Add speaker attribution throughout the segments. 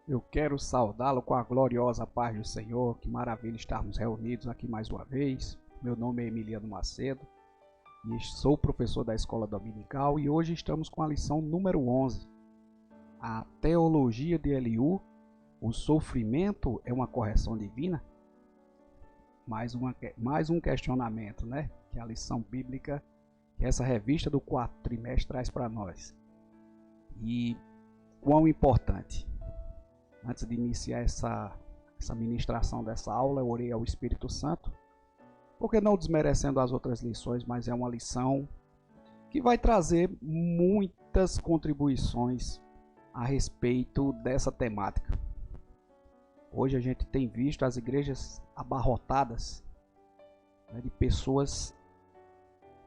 Speaker 1: Eu quero saudá-lo com a gloriosa paz do Senhor. Que maravilha estarmos reunidos aqui mais uma vez. Meu nome é Emiliano Macedo e sou professor da Escola Dominical e hoje estamos com a lição número 11. A teologia de Eliú, o sofrimento é uma correção divina? Mais um questionamento, né? Que a lição bíblica, que essa revista do quarto trimestre traz para nós. E quão importante. Antes de iniciar essa ministração dessa aula, eu orei ao Espírito Santo, porque não desmerecendo as outras lições, mas é uma lição que vai trazer muitas contribuições a respeito dessa temática. Hoje a gente tem visto as igrejas abarrotadas, né, de pessoas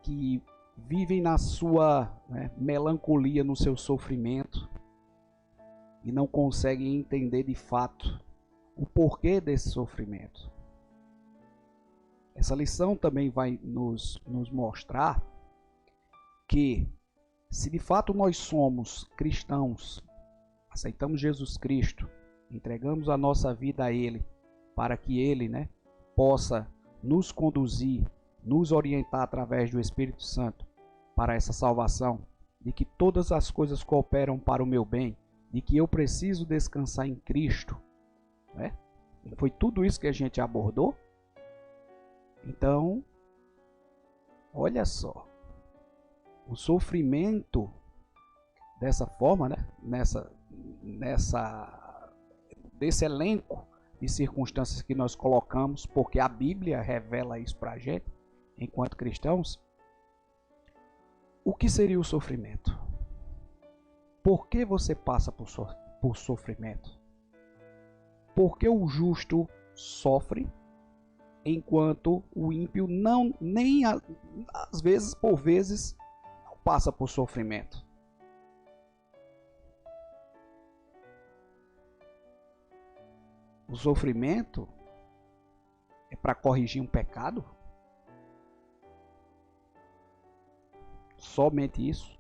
Speaker 1: que vivem na sua melancolia, no seu sofrimento, e não conseguem entender de fato o porquê desse sofrimento. Essa lição também vai nos mostrar que, se de fato nós somos cristãos, aceitamos Jesus Cristo, entregamos a nossa vida a Ele, para que Ele, possa nos conduzir, nos orientar através do Espírito Santo para essa salvação, de que todas as coisas cooperam para o meu bem, de que eu preciso descansar em Cristo, né? Foi tudo isso que a gente abordou. Então, olha só, o sofrimento dessa forma, desse elenco de circunstâncias que nós colocamos, porque a Bíblia revela isso para a gente, enquanto cristãos. O que seria o sofrimento? Por que você passa por sofrimento? Por que o justo sofre, enquanto o ímpio às vezes, por vezes, não passa por sofrimento? O sofrimento é para corrigir um pecado? Somente isso?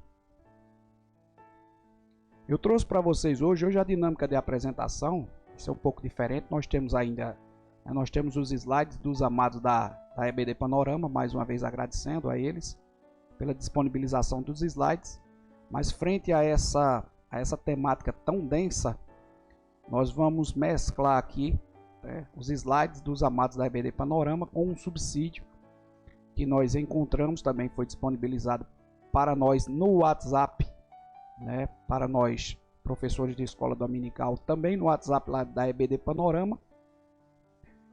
Speaker 1: Eu trouxe para vocês hoje a dinâmica de apresentação. Isso é um pouco diferente. Nós temos os slides dos amados da EBD Panorama, mais uma vez agradecendo a eles pela disponibilização dos slides. Mas frente a essa temática tão densa, nós vamos mesclar aqui os slides dos amados da EBD Panorama com um subsídio que nós encontramos, também foi disponibilizado para nós no WhatsApp, para nós professores de escola dominical, também no WhatsApp lá da EBD Panorama.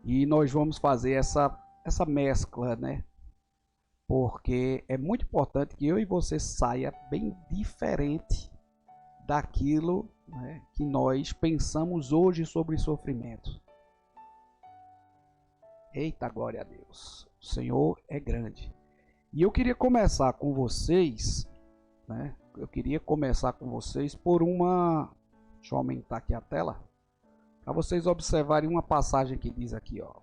Speaker 1: E nós vamos fazer essa mescla, porque é muito importante que eu e você saia bem diferente daquilo, que nós pensamos hoje sobre sofrimento. Eita, glória a Deus, o Senhor é grande. E eu queria começar com vocês, por uma... Deixa eu aumentar aqui a tela, para vocês observarem uma passagem que diz aqui, ó: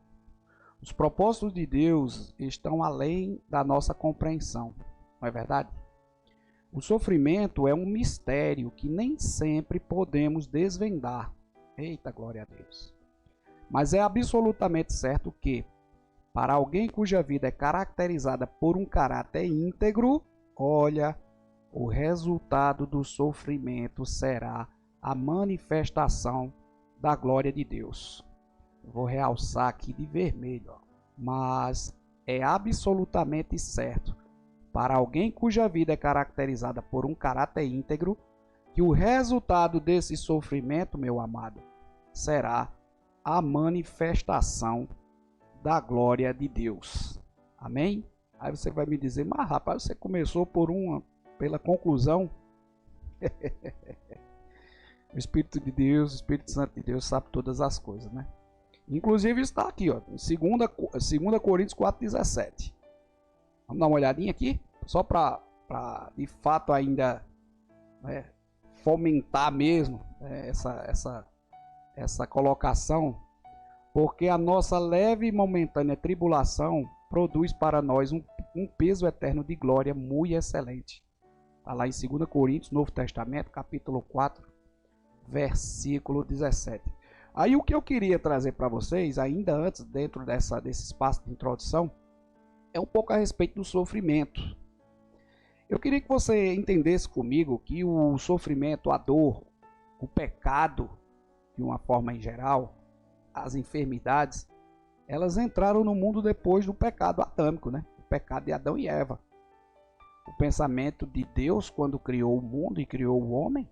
Speaker 1: os propósitos de Deus estão além da nossa compreensão, não é verdade? O sofrimento é um mistério que nem sempre podemos desvendar. Eita, glória a Deus. Mas é absolutamente certo que, para alguém cuja vida é caracterizada por um caráter íntegro, olha, o resultado do sofrimento será a manifestação da glória de Deus. Eu vou realçar aqui de vermelho, ó. Mas é absolutamente certo, para alguém cuja vida é caracterizada por um caráter íntegro, que o resultado desse sofrimento, meu amado, será a manifestação da glória de Deus. Amém? Aí você vai me dizer: mas rapaz, você começou pela conclusão. O Espírito de Deus, o Espírito Santo de Deus sabe todas as coisas, Inclusive está aqui, ó, em 2 Coríntios 4,17. Vamos dar uma olhadinha aqui, só para de fato ainda fomentar mesmo essa colocação, porque a nossa leve e momentânea tribulação produz para nós um peso eterno de glória muito excelente. Está lá em 2 Coríntios, Novo Testamento, capítulo 4, versículo 17. Aí o que eu queria trazer para vocês, ainda antes, dentro desse espaço de introdução, é um pouco a respeito do sofrimento. Eu queria que você entendesse comigo que o sofrimento, a dor, o pecado, de uma forma em geral, as enfermidades, elas entraram no mundo depois do pecado adâmico, né? O pecado de Adão e Eva. O pensamento de Deus, quando criou o mundo e criou o homem,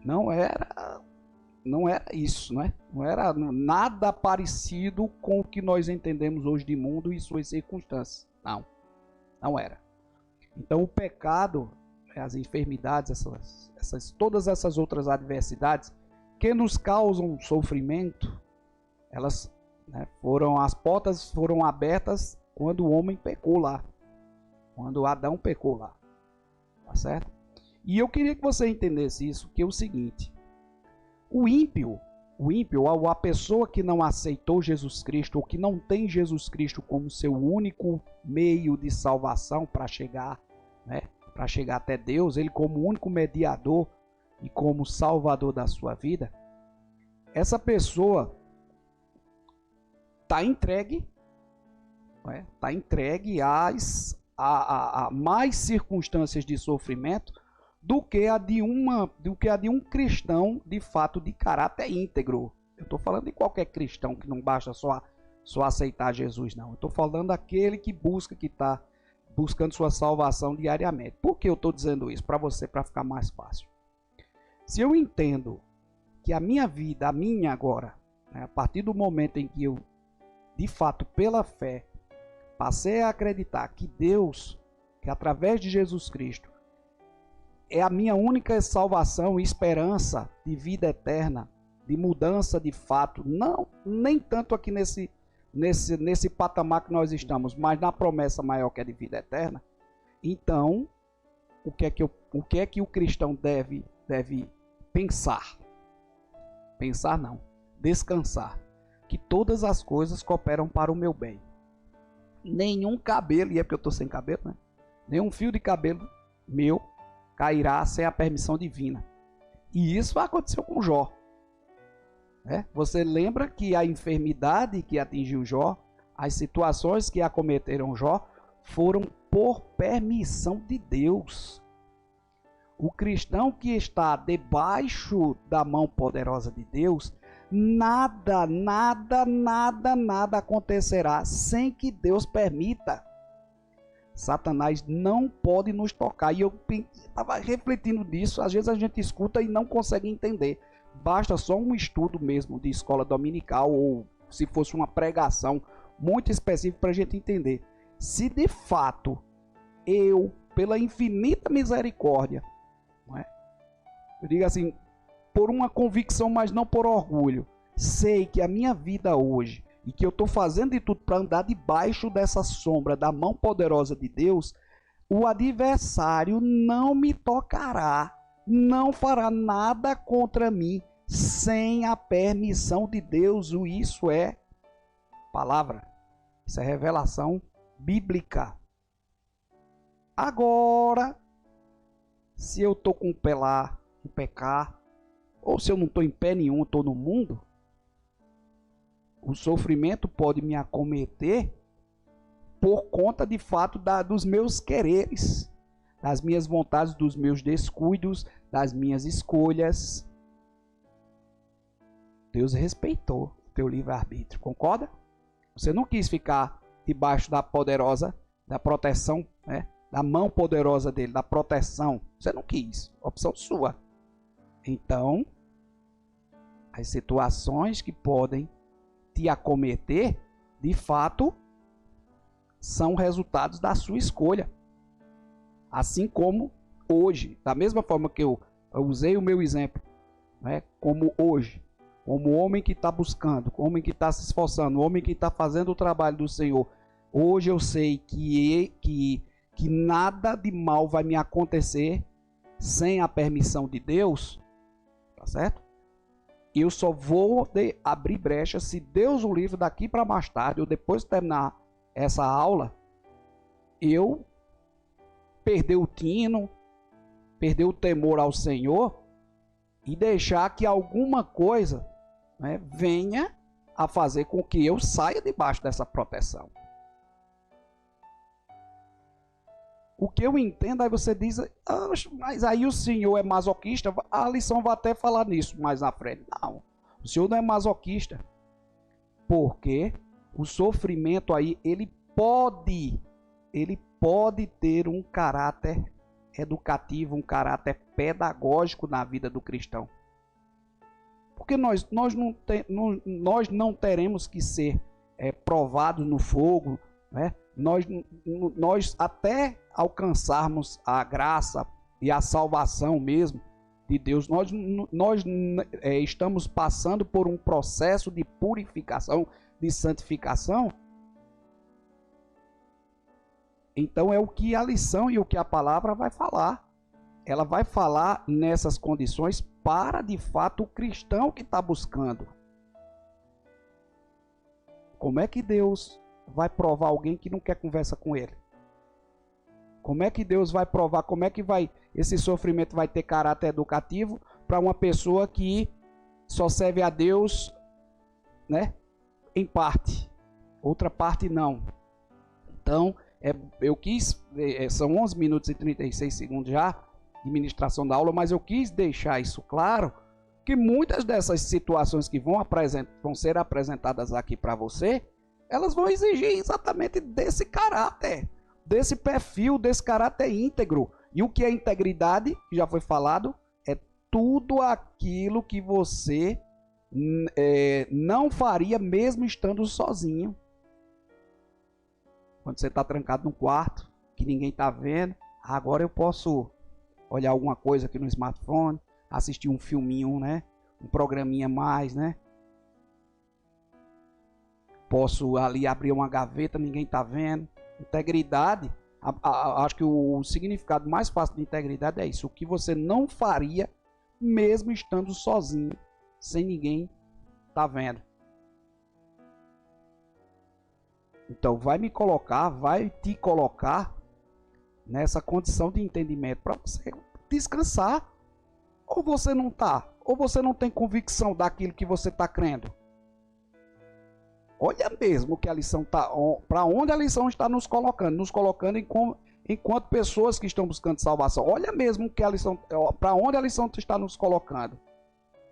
Speaker 1: não era isso, né? Não era nada parecido com o que nós entendemos hoje de mundo e suas circunstâncias. Não era. Então o pecado, as enfermidades, todas essas outras adversidades que nos causam sofrimento, elas, né, as portas foram abertas quando o homem pecou lá, quando Adão pecou lá, tá certo? E eu queria que você entendesse isso, que é o seguinte: o ímpio, a pessoa que não aceitou Jesus Cristo, ou que não tem Jesus Cristo como seu único meio de salvação para chegar, né, para chegar até Deus, ele como único mediador e como salvador da sua vida, essa pessoa está entregue, né, está entregue a mais circunstâncias de sofrimento do que a de um cristão de fato de caráter íntegro. Eu estou falando de qualquer cristão que não basta só aceitar Jesus, não. Eu estou falando daquele que está buscando sua salvação diariamente. Por que eu estou dizendo isso? Para você, para ficar mais fácil. Se eu entendo que a minha vida, agora, né, a partir do momento em que eu, de fato, pela fé, passei a acreditar que Deus, que através de Jesus Cristo, é a minha única salvação e esperança de vida eterna, de mudança de fato, não nem tanto aqui nesse patamar que nós estamos, mas na promessa maior que é de vida eterna. Então, o que é que o cristão deve pensar? Pensar não, descansar, que todas as coisas cooperam para o meu bem. Nenhum cabelo, e é porque eu estou sem cabelo, né? Nenhum fio de cabelo meu cairá sem a permissão divina. E isso aconteceu com Jó. Você lembra que a enfermidade que atingiu Jó, as situações que acometeram Jó, foram por permissão de Deus. O cristão que está debaixo da mão poderosa de Deus, nada acontecerá sem que Deus permita. Satanás não pode nos tocar. E eu estava refletindo nisso. Às vezes a gente escuta e não consegue entender. Basta só um estudo mesmo de escola dominical, ou se fosse uma pregação muito específica para a gente entender. Se de fato eu, pela infinita misericórdia, não é? Eu digo assim, por uma convicção, mas não por orgulho, sei que a minha vida hoje, e que eu estou fazendo de tudo para andar debaixo dessa sombra da mão poderosa de Deus, o adversário não me tocará, não fará nada contra mim sem a permissão de Deus. Isso é palavra, isso é revelação bíblica. Agora, se eu estou com o pé lá, em pecar, ou se eu não estou em pé nenhum, estou no mundo, o sofrimento pode me acometer por conta de fato dos meus quereres, das minhas vontades, dos meus descuidos, das minhas escolhas. Deus respeitou o teu livre-arbítrio, concorda? Você não quis ficar debaixo da proteção, né? Da mão poderosa dele, da proteção. Você não quis, opção sua. Então, as situações que podem te acometer, de fato, são resultados da sua escolha. Assim como hoje, da mesma forma que eu usei o meu exemplo, né, como hoje, como homem que está buscando, como homem que está se esforçando, homem que está fazendo o trabalho do Senhor, hoje eu sei que nada de mal vai me acontecer sem a permissão de Deus, tá certo? Eu só vou abrir brecha se Deus o livre daqui para mais tarde, ou depois de terminar essa aula, eu perder o tino, perder o temor ao Senhor, e deixar que alguma coisa, né, venha a fazer com que eu saia debaixo dessa proteção. O que eu entendo, aí você diz, mas aí o senhor é masoquista? A lição vai até falar nisso mais na frente. Não, o senhor não é masoquista, porque o sofrimento aí, ele pode ter um caráter educativo, um caráter pedagógico na vida do cristão. Porque nós não teremos que ser provados no fogo, né? Nós até alcançarmos a graça e a salvação mesmo de Deus, nós estamos passando por um processo de purificação, de santificação. Então é o que a lição e o que a palavra vai falar. Ela vai falar nessas condições para, de fato, o cristão que está buscando. Como é que Deus vai provar alguém que não quer conversa com ele? Como é que Deus vai provar? Como é que esse sofrimento vai ter caráter educativo para uma pessoa que só serve a Deus, né, em parte, outra parte não? Então, são 11 minutos e 36 segundos já de ministração da aula, mas eu quis deixar isso claro, que muitas dessas situações que vão ser apresentadas aqui para você, elas vão exigir exatamente desse caráter, desse perfil, desse caráter íntegro. E o que é integridade, que já foi falado, é tudo aquilo que você não faria mesmo estando sozinho. Quando você está trancado num quarto, que ninguém está vendo, agora eu posso olhar alguma coisa aqui no smartphone, assistir um filminho, né? Um programinha mais, né? Posso ali abrir uma gaveta, ninguém está vendo. Integridade, acho que o significado mais fácil de integridade é isso. O que você não faria mesmo estando sozinho, sem ninguém tá vendo. Então vai te colocar nessa condição de entendimento para você descansar. Ou você não tá, ou você não tem convicção daquilo que você está crendo. Olha mesmo que a lição está, para onde a lição está nos colocando enquanto pessoas que estão buscando salvação. Olha mesmo que a lição, para onde a lição está nos colocando.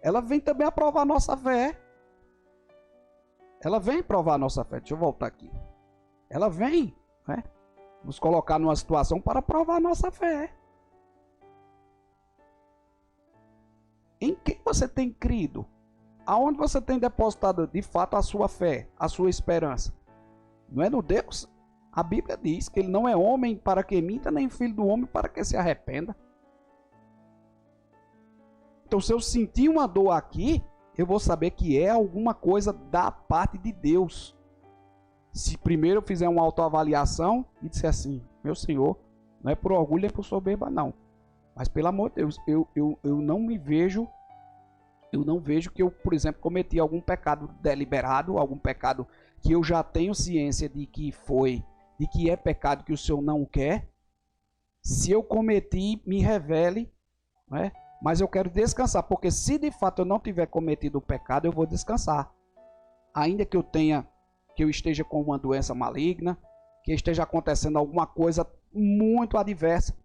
Speaker 1: Ela vem também a provar a nossa fé. Ela vem provar a nossa fé. Deixa eu voltar aqui. Ela vem, né, nos colocar numa situação para provar a nossa fé. Em quem você tem crido? Aonde você tem depositado de fato a sua fé, a sua esperança? Não é no Deus? A Bíblia diz que ele não é homem para que minta, nem filho do homem para que se arrependa. Então, se eu sentir uma dor aqui, eu vou saber que é alguma coisa da parte de Deus. Se primeiro eu fizer uma autoavaliação e disser assim, meu Senhor, não é por orgulho nem por soberba não, mas pelo amor de Deus, eu não vejo que eu, por exemplo, cometi algum pecado deliberado, algum pecado que eu já tenho ciência de que é pecado que o Senhor não quer. Se eu cometi, me revele, né? Mas eu quero descansar, porque se de fato eu não tiver cometido o pecado, eu vou descansar. Ainda que eu esteja com uma doença maligna, que esteja acontecendo alguma coisa muito adversa,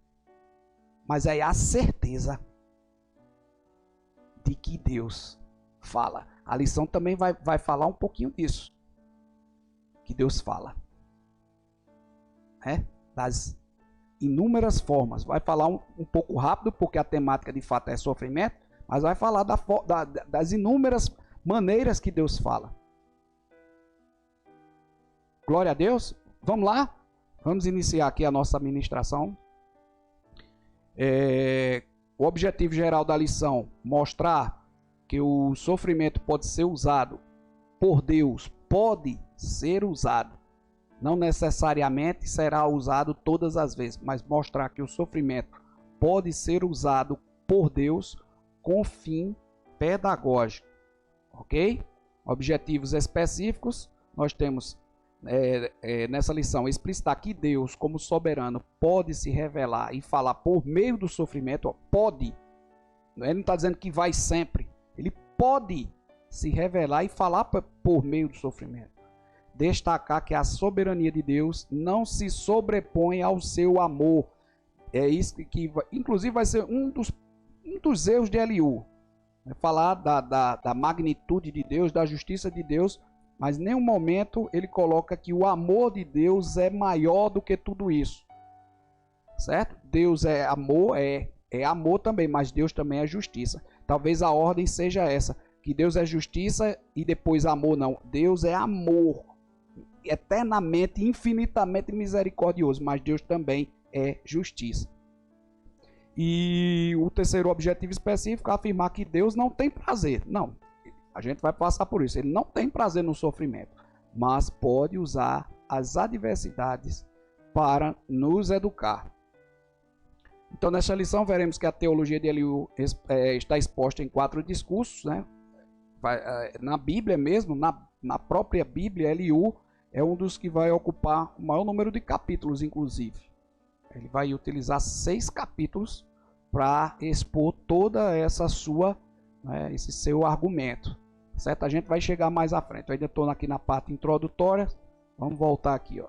Speaker 1: mas é a certeza de que Deus fala. A lição também vai falar um pouquinho disso. Que Deus fala. Das inúmeras formas. Vai falar um pouco rápido, porque a temática de fato é sofrimento, mas vai falar das inúmeras maneiras que Deus fala. Glória a Deus. Vamos lá? Vamos iniciar aqui a nossa ministração. O objetivo geral da lição, mostrar que o sofrimento pode ser usado por Deus, pode ser usado. Não necessariamente será usado todas as vezes, mas mostrar que o sofrimento pode ser usado por Deus com fim pedagógico. Ok? Objetivos específicos, nós temos nessa lição explicitar que Deus, como soberano, pode se revelar e falar por meio do sofrimento. Pode, Ele não está dizendo que vai sempre. Ele pode se revelar e falar por meio do sofrimento. Destacar que a soberania de Deus não se sobrepõe ao seu amor. É isso que inclusive vai ser um dos erros de Eliú. Falar da magnitude de Deus, da justiça de Deus, mas em nenhum momento ele coloca que o amor de Deus é maior do que tudo isso. Certo? Deus é amor, é amor também, mas Deus também é justiça. Talvez a ordem seja essa, que Deus é justiça e depois amor. Não, Deus é amor, eternamente, infinitamente misericordioso, mas Deus também é justiça. E o terceiro objetivo específico é afirmar que Deus não tem prazer. Não, a gente vai passar por isso. Ele não tem prazer no sofrimento, mas pode usar as adversidades para nos educar. Então, nesta lição, veremos que a teologia de Eliú está exposta em 4 discursos, né? Na Bíblia mesmo, na própria Bíblia, Eliú é um dos que vai ocupar o maior número de capítulos, inclusive. Ele vai utilizar 6 capítulos para expor toda essa sua, né, esse seu argumento. Certo? A gente vai chegar mais à frente. Eu ainda estou aqui na parte introdutória. Vamos voltar aqui. Ó.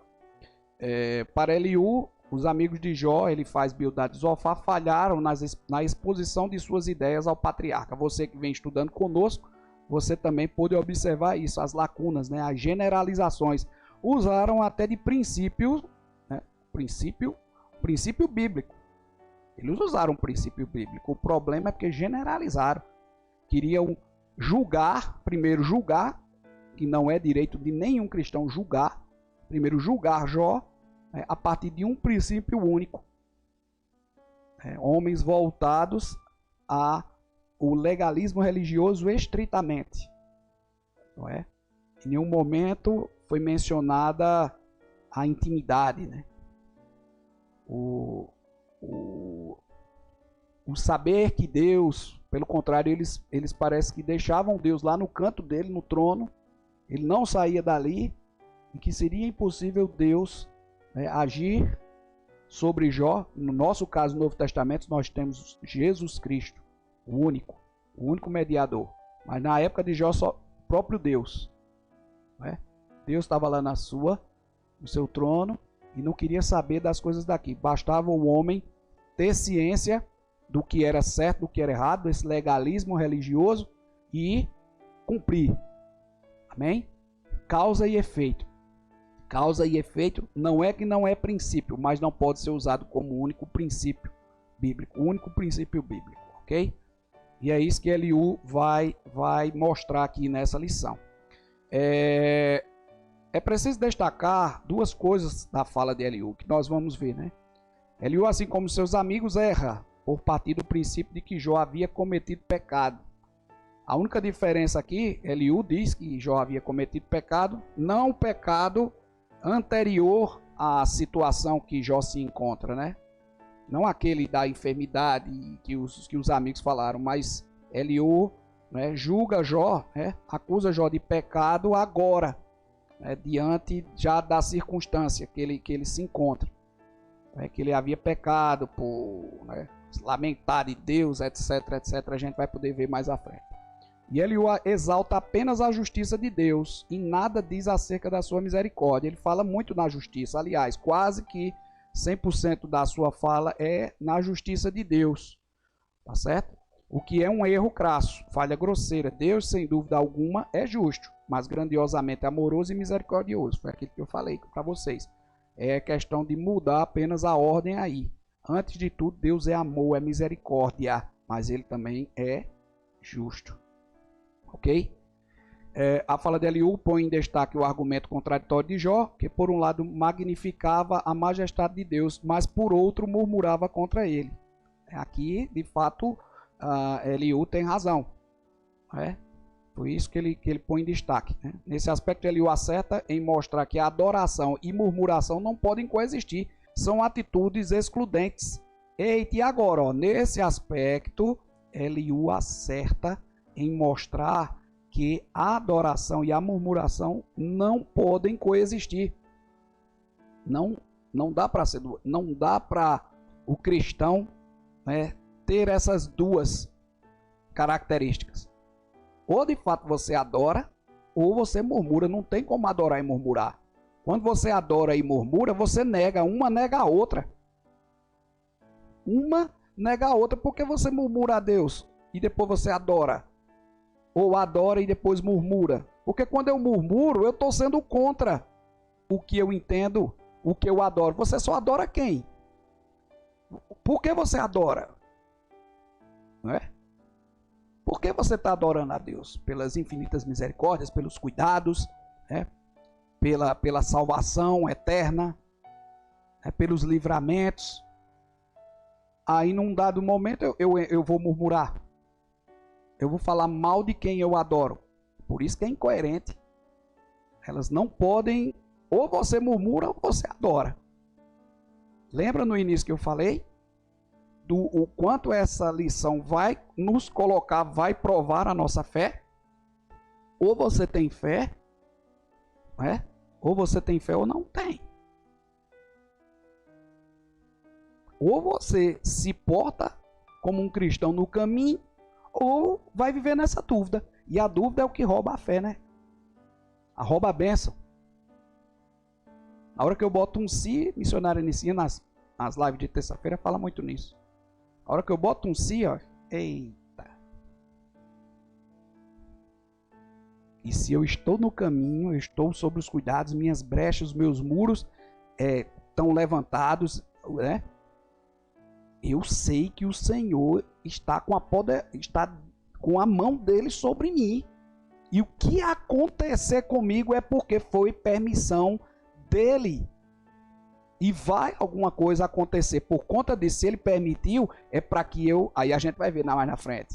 Speaker 1: Para Eliú, os amigos de Jó, ele faz Bildad e Zofar, falharam na exposição de suas ideias ao patriarca. Você que vem estudando conosco, você também pode observar isso, as lacunas, né, as generalizações. Usaram até de princípios, né, princípio bíblico. Eles usaram o princípio bíblico. O problema é porque generalizaram. Queriam primeiro julgar, que não é direito de nenhum cristão julgar. Primeiro julgar Jó, a partir de um princípio único. Homens voltados ao legalismo religioso estritamente. Não é? Em nenhum momento foi mencionada a intimidade, né? O saber que Deus, pelo contrário, eles parecem que deixavam Deus lá no canto dele, no trono, ele não saía dali, e que seria impossível Deus agir sobre Jó. No nosso caso, no Novo Testamento, nós temos Jesus Cristo, o único mediador. Mas na época de Jó, só o próprio Deus. Deus estava lá no seu trono e não queria saber das coisas daqui. Bastava o homem ter ciência do que era certo, do que era errado, desse legalismo religioso e cumprir. Amém? Causa e efeito. Causa e efeito não é que não é princípio, mas não pode ser usado como único princípio bíblico. Único princípio bíblico, ok? E é isso que Eliú vai mostrar aqui nessa lição. É preciso destacar 2 coisas da fala de Eliú, que nós vamos ver, né? Eliú, assim como seus amigos, erra por partir do princípio de que Jó havia cometido pecado. A única diferença aqui, Eliú diz que Jó havia cometido pecado, não o pecado anterior à situação que Jó se encontra, né? Não aquele da enfermidade que os amigos falaram, mas Eliú, né, julga Jó, né, acusa Jó de pecado agora, né, diante já da circunstância que ele se encontra. Que ele havia pecado por lamentar de Deus, etc, etc. A gente vai poder ver mais à frente. E Eliú exalta apenas a justiça de Deus e nada diz acerca da sua misericórdia. Ele fala muito na justiça, aliás, quase que 100% da sua fala é na justiça de Deus. Tá certo? O que é um erro crasso, falha grosseira. Deus, sem dúvida alguma, é justo, mas grandiosamente amoroso e misericordioso. Foi aquilo que eu falei para vocês. É questão de mudar apenas a ordem aí. Antes de tudo, Deus é amor, é misericórdia, mas Ele também é justo. Ok? A fala de Eliú põe em destaque o argumento contraditório de Jó, que por um lado magnificava a majestade de Deus, mas por outro murmurava contra ele. Aqui, de fato, Eliú tem razão. Por isso que ele põe em destaque. Né? Nesse aspecto, Eliú acerta em mostrar que a adoração e murmuração não podem coexistir. São atitudes excludentes. Eita, e agora? Ó, nesse aspecto, Eliú acerta em mostrar que a adoração e a murmuração não podem coexistir. Não dá para ser duas. Não dá para o cristão, né, ter essas duas características. Ou de fato você adora, ou você murmura. Não tem como adorar e murmurar. Quando você adora e murmura, você nega. Uma nega a outra. Uma nega a outra. Porque você murmura a Deus e depois você adora. Ou adora e depois murmura. Porque quando eu murmuro, eu estou sendo contra o que eu entendo, o que eu adoro. Você só adora quem? Por que você adora? Não é? Por que você está adorando a Deus? Pelas infinitas misericórdias, pelos cuidados, né? pela salvação eterna, né? Pelos livramentos. Aí num dado momento eu vou murmurar. Eu vou falar mal de quem eu adoro. Por isso que é incoerente. Elas não podem, ou você murmura ou você adora. Lembra no início que eu falei? O quanto essa lição vai nos colocar, vai provar a nossa fé? Ou você tem fé, né? Ou você tem fé ou não tem. Ou você se porta como um cristão no caminho, ou vai viver nessa dúvida. E a dúvida é o que rouba a fé, né? Rouba a bênção. Na hora que eu boto um si, missionário inicia nas lives de terça-feira, fala muito nisso. A hora que eu boto um si, ó, eita. E se eu estou no caminho, eu estou sob os cuidados, minhas brechas, os meus muros estão levantados, né? Eu sei que o Senhor está com a mão dele sobre mim. E o que acontecer comigo é porque foi permissão dele. E vai alguma coisa acontecer por conta disso, se ele permitiu, é para que eu... Aí a gente vai ver mais na frente.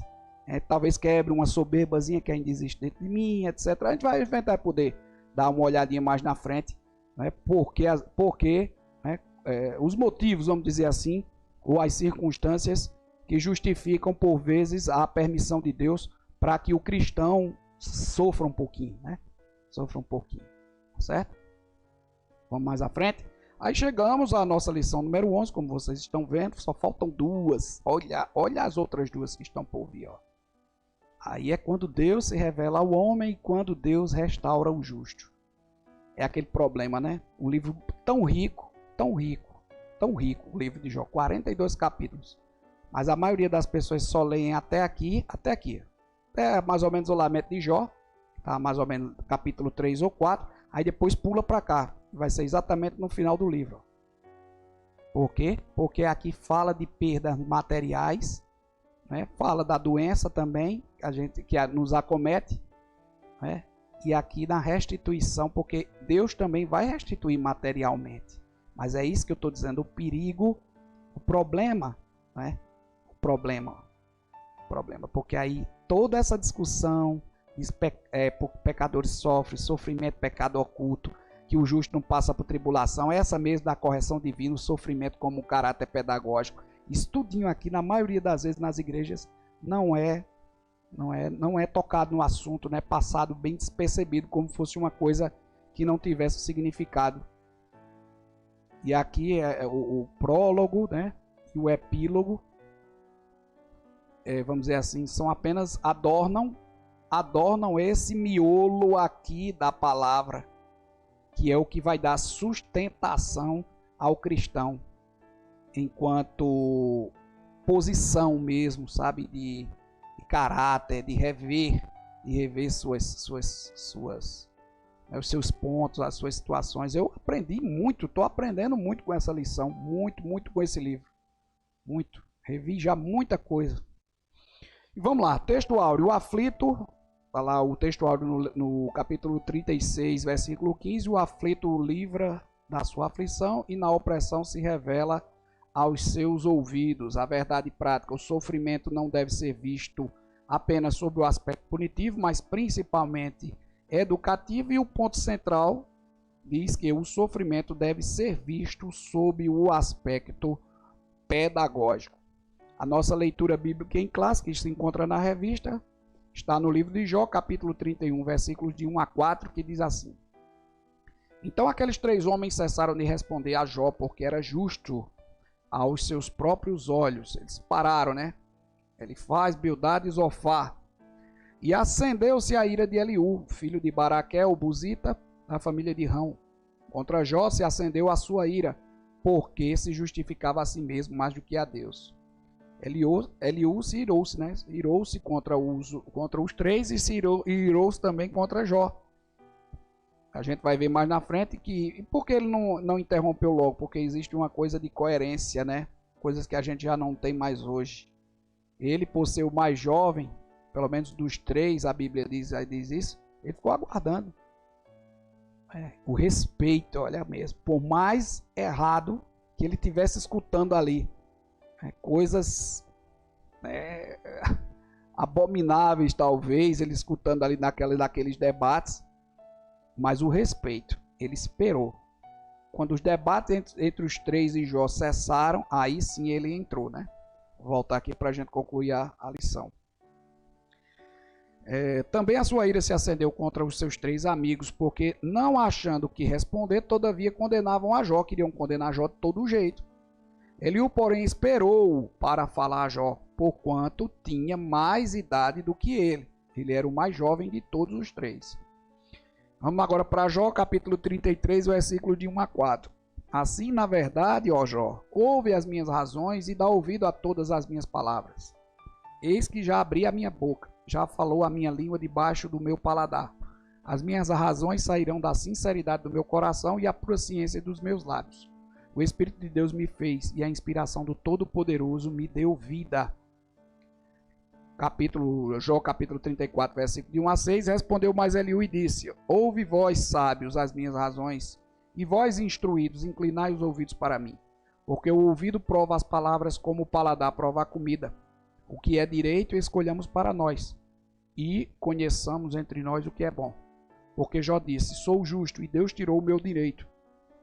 Speaker 1: Talvez quebre uma soberbazinha que ainda existe dentro de mim, etc. A gente vai poder dar uma olhadinha mais na frente. Né? Porque né? Os motivos, vamos dizer assim, ou as circunstâncias que justificam, por vezes, a permissão de Deus para que o cristão sofra um pouquinho, né? Sofra um pouquinho, certo? Vamos mais à frente. Aí chegamos à nossa lição número 11, como vocês estão vendo, só faltam duas. Olha as outras duas que estão por vir, ó. Aí é quando Deus se revela ao homem e quando Deus restaura o justo. É aquele problema, né? Um livro tão rico, o livro de Jó, 42 capítulos. Mas a maioria das pessoas só leem até aqui. É mais ou menos o lamento de Jó, tá? Mais ou menos capítulo 3 ou 4. Aí depois pula para cá. Vai ser exatamente no final do livro. Por quê? Porque aqui fala de perdas materiais, né? Fala da doença também, que nos acomete, né? E aqui na restituição, porque Deus também vai restituir materialmente. Mas é isso que eu estou dizendo, o perigo, o problema, né? O problema, porque aí toda essa discussão, pecadores sofrem, sofrimento, pecado oculto, que o justo não passa por tribulação, essa mesmo da correção divina, o sofrimento como um caráter pedagógico, isso tudinho aqui, na maioria das vezes nas igrejas, não é tocado no assunto, né? Passado bem despercebido, como fosse uma coisa que não tivesse significado. E aqui é o prólogo, né? E o epílogo, vamos dizer assim, são apenas adornam esse miolo aqui da palavra, que é o que vai dar sustentação ao cristão, enquanto posição mesmo, sabe, de caráter, de rever os seus pontos, as suas situações. Eu aprendi muito, estou aprendendo muito com essa lição, muito com esse livro, muito, revi já muita coisa. E vamos lá, texto áureo, o aflito, está lá o texto áureo no capítulo 36, versículo 15, o aflito livra da sua aflição e na opressão se revela aos seus ouvidos. A verdade prática, o sofrimento não deve ser visto apenas sob o aspecto punitivo, mas principalmente educativo, e o ponto central diz que o sofrimento deve ser visto sob o aspecto pedagógico. A nossa leitura bíblica em classe, que se encontra na revista, está no livro de Jó, capítulo 31, versículos de 1 a 4, que diz assim: Então aqueles 3 homens cessaram de responder a Jó, porque era justo aos seus próprios olhos. Eles pararam, né? Ele faz Bildade e Zofar. E acendeu-se a ira de Eliú, filho de Baraquel, Buzita, da família de Rão. Contra Jó se acendeu a sua ira, porque se justificava a si mesmo mais do que a Deus. Eliú se irou-se, né? Irou-se contra os três e se irou-se também contra Jó. A gente vai ver mais na frente que... E por que ele não interrompeu logo? Porque existe uma coisa de coerência, né? Coisas que a gente já não tem mais hoje. Ele, por ser o mais jovem, pelo menos dos três, a Bíblia diz isso, ele ficou aguardando. O respeito, olha mesmo. Por mais errado que ele estivesse escutando ali, coisas abomináveis, talvez, ele escutando ali naqueles debates, mas o respeito, ele esperou. Quando os debates entre os três e Jó cessaram, aí sim ele entrou, né? Vou voltar aqui para a gente concluir a lição. Também a sua ira se acendeu contra os seus três amigos, porque não achando que responder, todavia condenavam a Jó, queriam condenar Jó de todo jeito. Eliú, porém, esperou para falar a Jó, porquanto tinha mais idade do que ele. Ele era o mais jovem de todos os três. Vamos agora para Jó, capítulo 33, versículo de 1 a 4. Assim, na verdade, ó Jó, ouve as minhas razões e dá ouvido a todas as minhas palavras. Eis que já abri a minha boca, já falou a minha língua debaixo do meu paladar. As minhas razões sairão da sinceridade do meu coração e a pura ciência dos meus lábios. O Espírito de Deus me fez e a inspiração do Todo-Poderoso me deu vida. Jó capítulo 34, versículo de 1 a 6, respondeu mais Eliú e disse: Ouve vós, sábios, as minhas razões, e vós, instruídos, inclinai os ouvidos para mim. Porque o ouvido prova as palavras como o paladar prova a comida. O que é direito escolhamos para nós, e conheçamos entre nós o que é bom. Porque Jó disse: Sou justo, e Deus tirou o meu direito.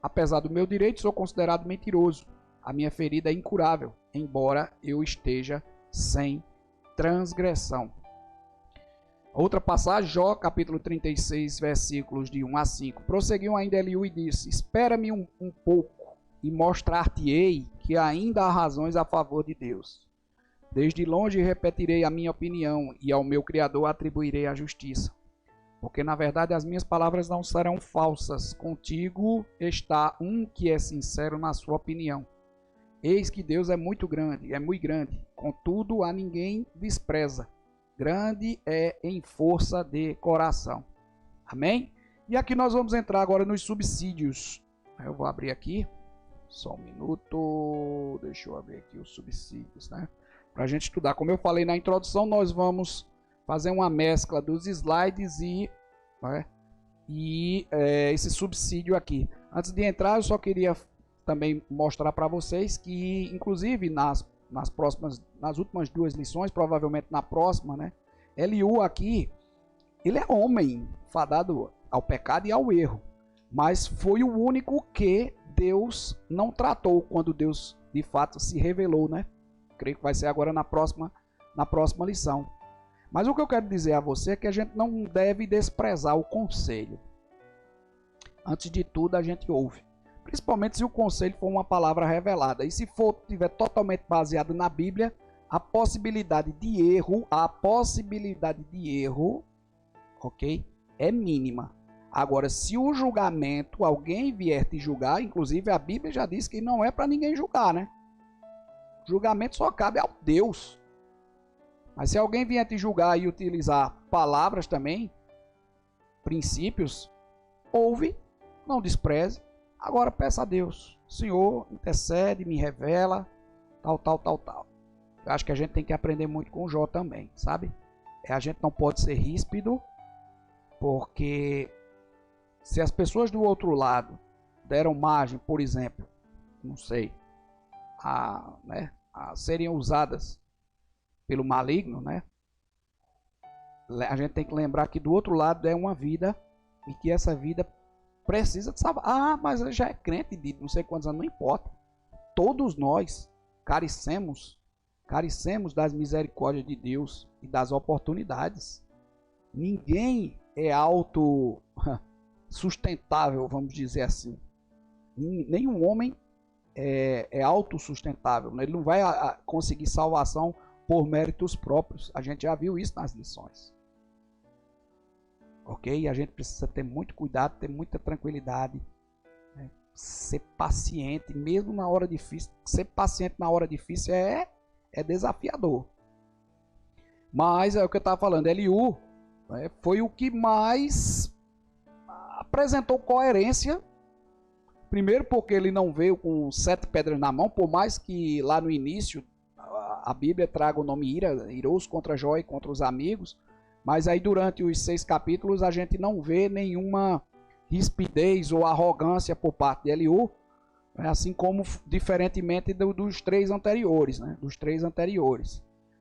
Speaker 1: Apesar do meu direito, sou considerado mentiroso. A minha ferida é incurável, embora eu esteja sem transgressão. Outra passagem, Jó, capítulo 36, versículos de 1 a 5. Prosseguiu ainda Eliú e disse: Espera-me um pouco, e mostrar-te-ei que ainda há razões a favor de Deus. Desde longe repetirei a minha opinião, e ao meu Criador atribuirei a justiça. Porque, na verdade, as minhas palavras não serão falsas. Contigo está um que é sincero na sua opinião. Eis que Deus é muito grande, contudo a ninguém despreza. Grande é em força de coração. Amém? E aqui nós vamos entrar agora nos subsídios. Eu vou abrir aqui, só um minuto, deixa eu abrir aqui os subsídios, né? Para a gente estudar. Como eu falei na introdução, nós vamos fazer uma mescla dos slides e esse subsídio aqui. Antes de entrar, eu só queria também mostrar para vocês que, inclusive, nas últimas duas lições, provavelmente na próxima, né? Eliú aqui, ele é homem fadado ao pecado e ao erro, mas foi o único que Deus não tratou quando Deus de fato se revelou, né? Creio que vai ser agora na próxima lição. Mas o que eu quero dizer a você é que a gente não deve desprezar o conselho. Antes de tudo, a gente ouve. Principalmente se o conselho for uma palavra revelada. E se estiver totalmente baseado na Bíblia, a possibilidade de erro, ok, é mínima. Agora, se o julgamento, alguém vier te julgar, inclusive a Bíblia já diz que não é para ninguém julgar, né? O julgamento só cabe ao Deus. Mas se alguém vier te julgar e utilizar palavras também, princípios, ouve, não despreze. Agora peça a Deus: Senhor, intercede, me revela, tal. Eu acho que a gente tem que aprender muito com Jó também, sabe? A gente não pode ser ríspido, porque se as pessoas do outro lado deram margem, por exemplo, não sei, a serem usadas pelo maligno, né? A gente tem que lembrar que do outro lado é uma vida e que essa vida precisa de salvar. Ah, mas ele já é crente de não sei quantos anos, não importa. Todos nós carecemos das misericórdias de Deus e das oportunidades. Ninguém é autossustentável, vamos dizer assim. Nenhum homem é autossustentável. Ele não vai conseguir salvação por méritos próprios. A gente já viu isso nas lições. Ok? A gente precisa ter muito cuidado, ter muita tranquilidade, né? Ser paciente, mesmo na hora difícil. Ser paciente na hora difícil é desafiador. Mas é o que eu estava falando, Eliú, né, foi o que mais apresentou coerência. Primeiro porque ele não veio com 7 pedras na mão, por mais que lá no início a Bíblia traga o nome iroso contra Jó e contra os amigos, mas aí durante os 6 capítulos a gente não vê nenhuma rispidez ou arrogância por parte de Eliú, né, assim como diferentemente dos 3 anteriores, né,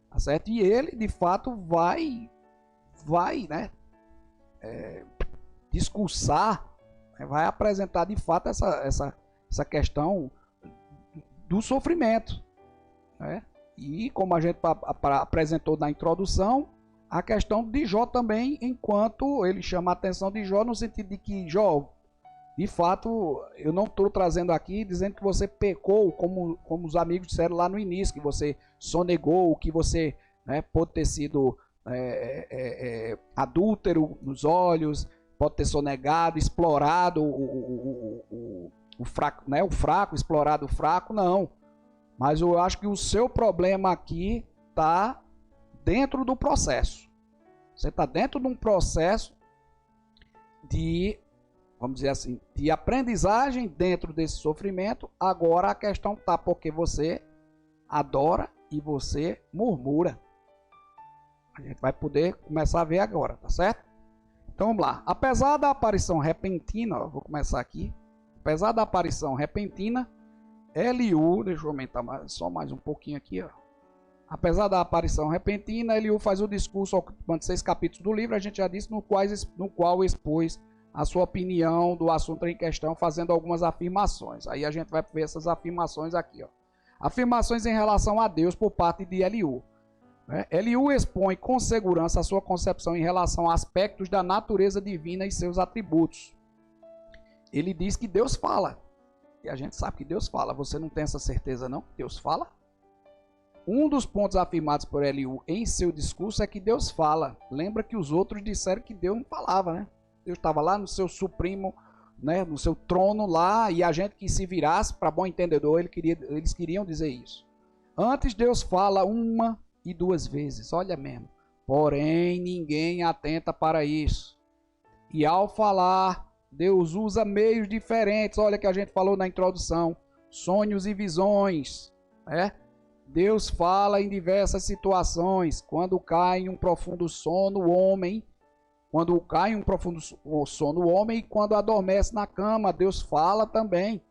Speaker 1: tá certo? E ele de fato vai, né, discursar, vai apresentar de fato essa questão do sofrimento, né? E como a gente apresentou na introdução, a questão de Jó também, enquanto ele chama a atenção de Jó no sentido de que, Jó, de fato, eu não estou trazendo aqui dizendo que você pecou, como os amigos disseram lá no início, que você sonegou, que você, né, pode ter sido adúltero nos olhos, pode ter sonegado, explorado o fraco, né, o fraco, explorado o fraco, não. Mas eu acho que o seu problema aqui está dentro do processo. Você está dentro de um processo de, vamos dizer assim, de aprendizagem dentro desse sofrimento. Agora a questão está porque você adora e você murmura. A gente vai poder começar a ver agora, tá certo? Então vamos lá. Apesar da aparição repentina, ó, vou começar aqui. Apesar da aparição repentina, Eliú, deixa eu aumentar só mais um pouquinho aqui, ó. Apesar da aparição repentina, Eliú faz o discurso ocupando 6 capítulos do livro, a gente já disse, no qual expôs a sua opinião do assunto em questão, fazendo algumas afirmações. Aí a gente vai ver essas afirmações aqui, ó. Afirmações em relação a Deus por parte de Eliú. Eliú expõe com segurança a sua concepção em relação a aspectos da natureza divina e seus atributos. Ele diz que Deus fala. E a gente sabe que Deus fala. Você não tem essa certeza não? Deus fala? Um dos pontos afirmados por Eliú em seu discurso é que Deus fala. Lembra que os outros disseram que Deus não falava, né? Deus estava lá no seu supremo, né, no seu trono lá, e a gente que se virasse, para bom entendedor, eles queriam dizer isso. Antes Deus fala 1 e 2 vezes, olha mesmo. Porém, ninguém atenta para isso. E ao falar, Deus usa meios diferentes. Olha que a gente falou na introdução. Sonhos e visões. Né? Deus fala em diversas situações. Quando cai em um profundo sono o homem. Quando cai em um profundo sono o homem e quando adormece na cama, Deus fala também.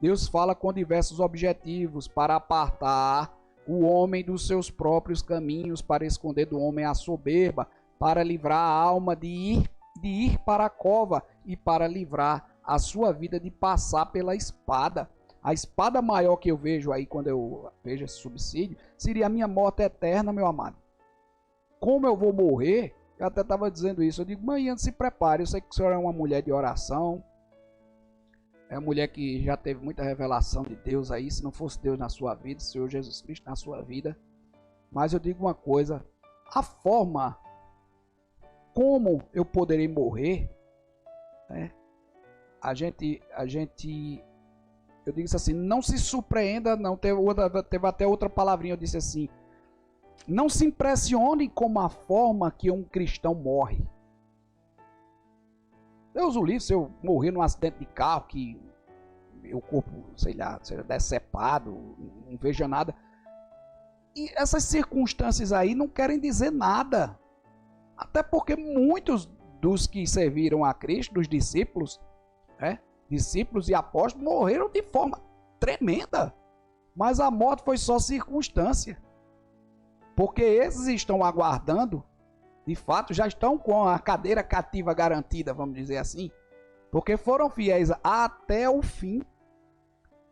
Speaker 1: Deus fala com diversos objetivos para apartar o homem dos seus próprios caminhos, para esconder do homem a soberba, para livrar a alma de ir para a cova e para livrar a sua vida de passar pela espada. A espada maior que eu vejo aí, quando eu vejo esse subsídio, seria a minha morte eterna, meu amado. Como eu vou morrer, eu até estava dizendo isso, eu digo, mãe, se prepare, eu sei que a senhora é uma mulher de oração, é uma mulher que já teve muita revelação de Deus aí, se não fosse Deus na sua vida, Senhor Jesus Cristo na sua vida. Mas eu digo uma coisa, a forma como eu poderei morrer, né? Eu digo assim, não se surpreenda, não, teve até outra palavrinha, eu disse assim, não se impressione com a forma que um cristão morre. Deus o livre, se eu morrer num acidente de carro, que meu corpo, sei lá, seja decepado, não veja nada. E essas circunstâncias aí não querem dizer nada. Até porque muitos dos que serviram a Cristo, dos discípulos, discípulos e apóstolos, morreram de forma tremenda. Mas a morte foi só circunstância. Porque esses estão aguardando, de fato, já estão com a cadeira cativa garantida, vamos dizer assim, porque foram fiéis até o fim.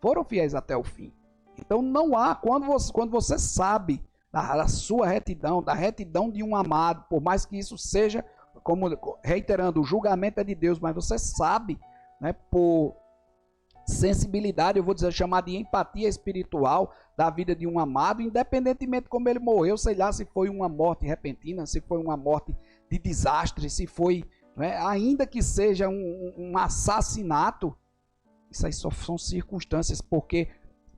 Speaker 1: Foram fiéis até o fim. Então não há, quando você sabe da sua retidão, da retidão de um amado, por mais que isso seja, como reiterando, o julgamento é de Deus, mas você sabe, né, por sensibilidade, eu vou dizer, chamar de empatia espiritual da vida de um amado, independentemente de como ele morreu, sei lá, se foi uma morte repentina, se foi uma morte de desastre, se foi, né, ainda que seja um assassinato, isso aí só são circunstâncias, porque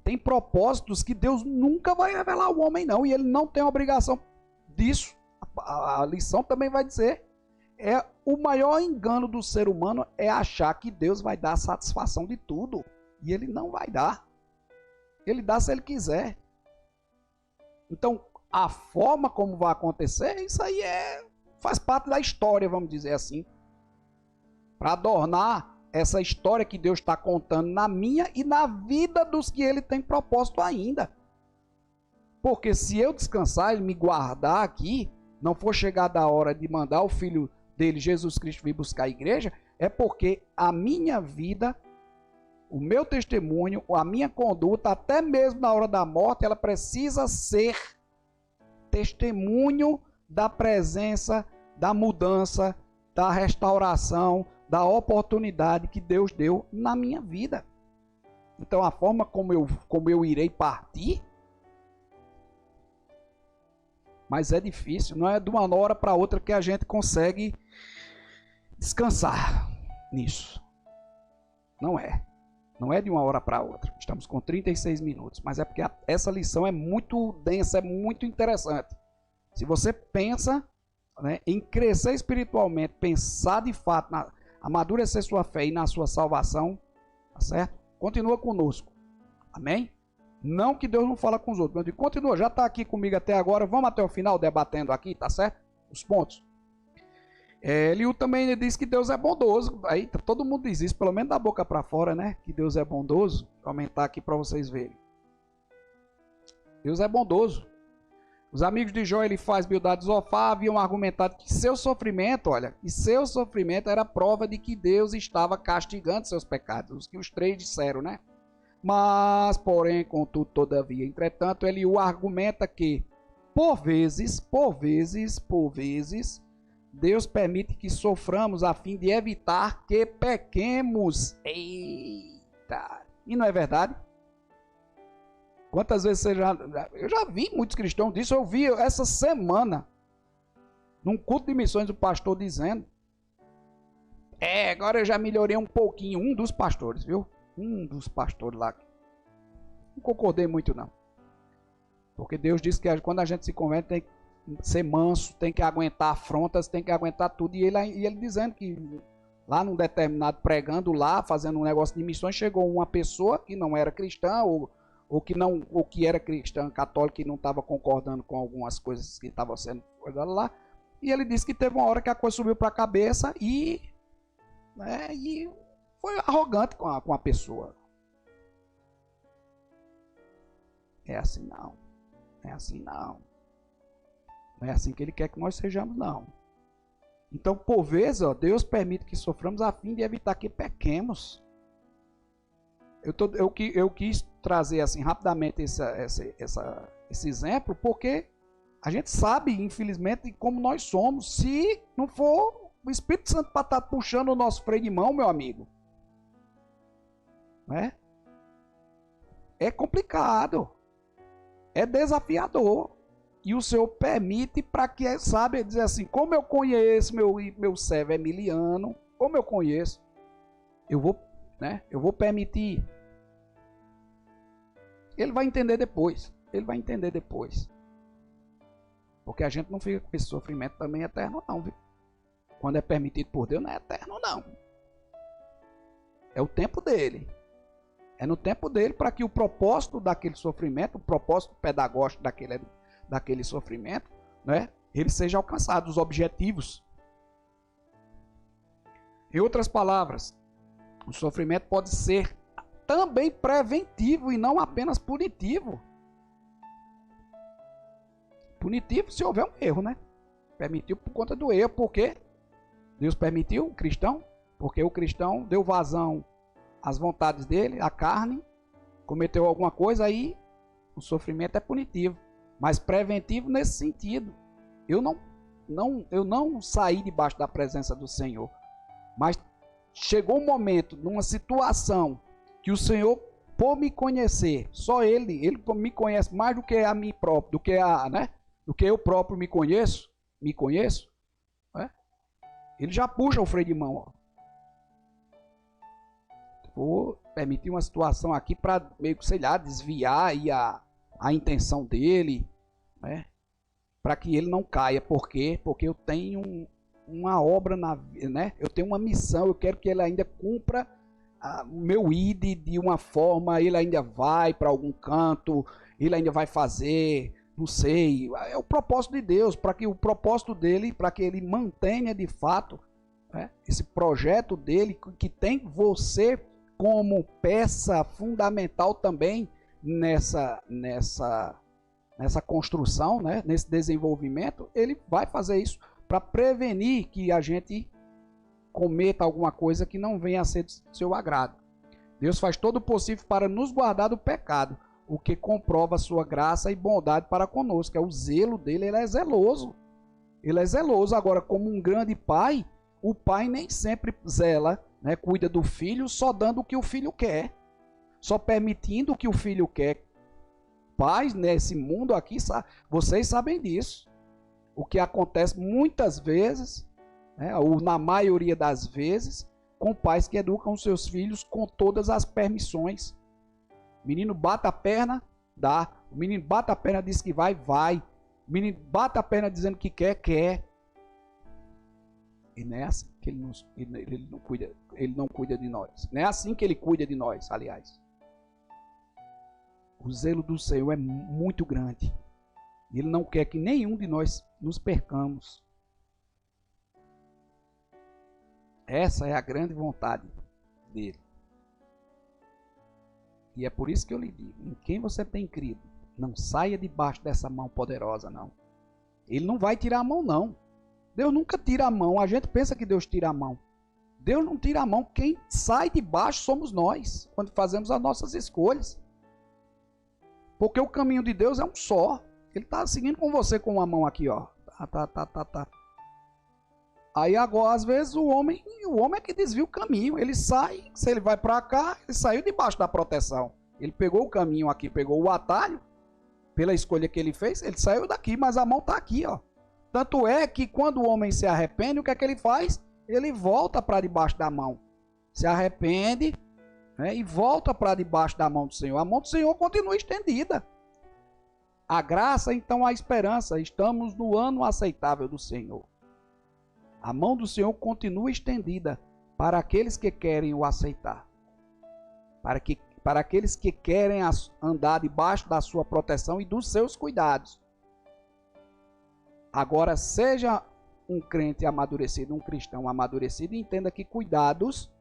Speaker 1: tem propósitos que Deus nunca vai revelar ao homem, não, e ele não tem obrigação disso. A lição também vai dizer, o maior engano do ser humano é achar que Deus vai dar satisfação de tudo, e ele não vai dar. Ele dá se ele quiser. Então, a forma como vai acontecer, isso aí faz parte da história, vamos dizer assim, para adornar essa história que Deus está contando na minha e na vida dos que ele tem propósito ainda. Porque se eu descansar e me guardar aqui, não for chegada a hora de mandar o filho dele, Jesus Cristo, vir buscar a igreja, é porque a minha vida, o meu testemunho, a minha conduta, até mesmo na hora da morte, ela precisa ser testemunho da presença, da mudança, da restauração, da oportunidade que Deus deu na minha vida. Então a forma como eu irei partir, mas é difícil, não é de uma hora para outra que a gente consegue descansar nisso. Não é de uma hora para outra. Estamos com 36 minutos, mas é porque essa lição é muito densa, é muito interessante. Se você pensa, né, em crescer espiritualmente, pensar de fato, amadurecer sua fé e na sua salvação, tá certo? Continua conosco. Amém? Não que Deus não fala com os outros, mas continua, já está aqui comigo até agora, vamos até o final debatendo aqui, tá certo? Os pontos. Eliú também diz que Deus é bondoso, aí todo mundo diz isso, pelo menos da boca para fora, né? Que Deus é bondoso. Vou aumentar aqui para vocês verem. Deus é bondoso. Os amigos de Jó, Elifaz, Bildad e Zofar haviam argumentado que seu sofrimento, era prova de que Deus estava castigando seus pecados, os que os três disseram, né? Mas, porém, contudo, todavia, entretanto, Eliú argumenta que, por vezes, Deus permite que soframos a fim de evitar que pequemos. Eita! E não é verdade? Quantas vezes eu já vi muitos cristãos disso, eu vi essa semana, num culto de missões, o pastor dizendo, agora eu já melhorei um pouquinho, um dos pastores, viu? Um dos pastores lá. Não concordei muito não. Porque Deus disse que quando a gente se converte tem que ser manso, tem que aguentar afrontas, tem que aguentar tudo. E ele dizendo que lá num determinado pregando lá, fazendo um negócio de missões, chegou uma pessoa que não era cristã ou que era cristã católica e não estava concordando com algumas coisas que estavam sendo coisas lá. E ele disse que teve uma hora que a coisa subiu para a cabeça e foi arrogante com a pessoa. É assim não. É assim não. Não é assim que ele quer que nós sejamos, não. Então, por vezes, Deus permite que soframos a fim de evitar que pequemos. Eu quis trazer assim rapidamente esse exemplo, porque a gente sabe, infelizmente, como nós somos. Se não for o Espírito Santo para estar puxando o nosso freio de mão, meu amigo, né? É complicado, é desafiador, e o Senhor permite para que, sabe, dizer assim, como eu conheço meu servo Emiliano, como eu conheço, eu vou permitir. Ele vai entender depois, porque a gente não fica com esse sofrimento também eterno não, viu? Quando é permitido por Deus não é eterno não, é o tempo dele. É no tempo dele para que o propósito daquele sofrimento, o propósito pedagógico daquele sofrimento, né, ele seja alcançado, os objetivos. Em outras palavras, o sofrimento pode ser também preventivo e não apenas punitivo. Punitivo se houver um erro, né? Permitiu por conta do erro, porque Deus permitiu o cristão, porque o cristão deu vazão as vontades dele, a carne, cometeu alguma coisa, aí o sofrimento é punitivo, mas preventivo nesse sentido. Eu não saí debaixo da presença do Senhor, mas chegou um momento, numa situação, que que o Senhor, por me conhecer, só Ele me conhece mais do que a mim próprio, do que eu próprio me conheço, né? Ele já puxa o freio de mão, ó. Vou permitir uma situação aqui para meio que, sei lá, desviar aí a intenção dele, né? Para que ele não caia. Por quê? Porque eu tenho uma obra, né? Eu tenho uma missão, eu quero que ele ainda cumpra o meu ID de uma forma, ele ainda vai para algum canto, ele ainda vai fazer, não sei. É o propósito de Deus, para que o propósito dele, para que ele mantenha de fato, né, esse projeto dele, que tem você como peça fundamental também nessa construção, né, nesse desenvolvimento. Ele vai fazer isso para prevenir que a gente cometa alguma coisa que não venha a ser do seu agrado. Deus faz todo o possível para nos guardar do pecado, o que comprova a sua graça e bondade para conosco. É o zelo dele, ele é zeloso. Ele é zeloso. Agora, como um grande pai, o pai nem sempre zela, né, cuida do filho só dando o que o filho quer, só permitindo o que o filho quer. Pais nesse mundo aqui, vocês sabem disso. O que acontece muitas vezes, né, ou na maioria das vezes, com pais que educam seus filhos com todas as permissões. O menino bate a perna, dá. O menino bate a perna, diz que vai, vai. O menino bate a perna dizendo que quer, quer. E não é assim que ele não cuida de nós. Não é assim que ele cuida de nós, aliás. O zelo do Senhor é muito grande. Ele não quer que nenhum de nós nos percamos. Essa é a grande vontade dele. E é por isso que eu lhe digo, em quem você tem crido, não saia debaixo dessa mão poderosa, não. Ele não vai tirar a mão, não. Deus nunca tira a mão. A gente pensa que Deus tira a mão. Deus não tira a mão. Quem sai de baixo somos nós, quando fazemos as nossas escolhas. Porque o caminho de Deus é um só. Ele está seguindo com você com uma mão aqui, ó. Tá. Aí agora, às vezes, o homem é que desvia o caminho. Ele sai, se ele vai para cá, ele saiu debaixo da proteção. Ele pegou o caminho aqui, pegou o atalho, pela escolha que ele fez, ele saiu daqui, mas a mão está aqui, ó. Tanto é que quando o homem se arrepende, o que é que ele faz? Ele volta para debaixo da mão. Se arrepende, né, e volta para debaixo da mão do Senhor. A mão do Senhor continua estendida. A graça, então, a esperança. Estamos no ano aceitável do Senhor. A mão do Senhor continua estendida para aqueles que querem o aceitar. Para aqueles que querem andar debaixo da sua proteção e dos seus cuidados. Agora, seja um crente amadurecido, um cristão amadurecido, e entenda que cuidados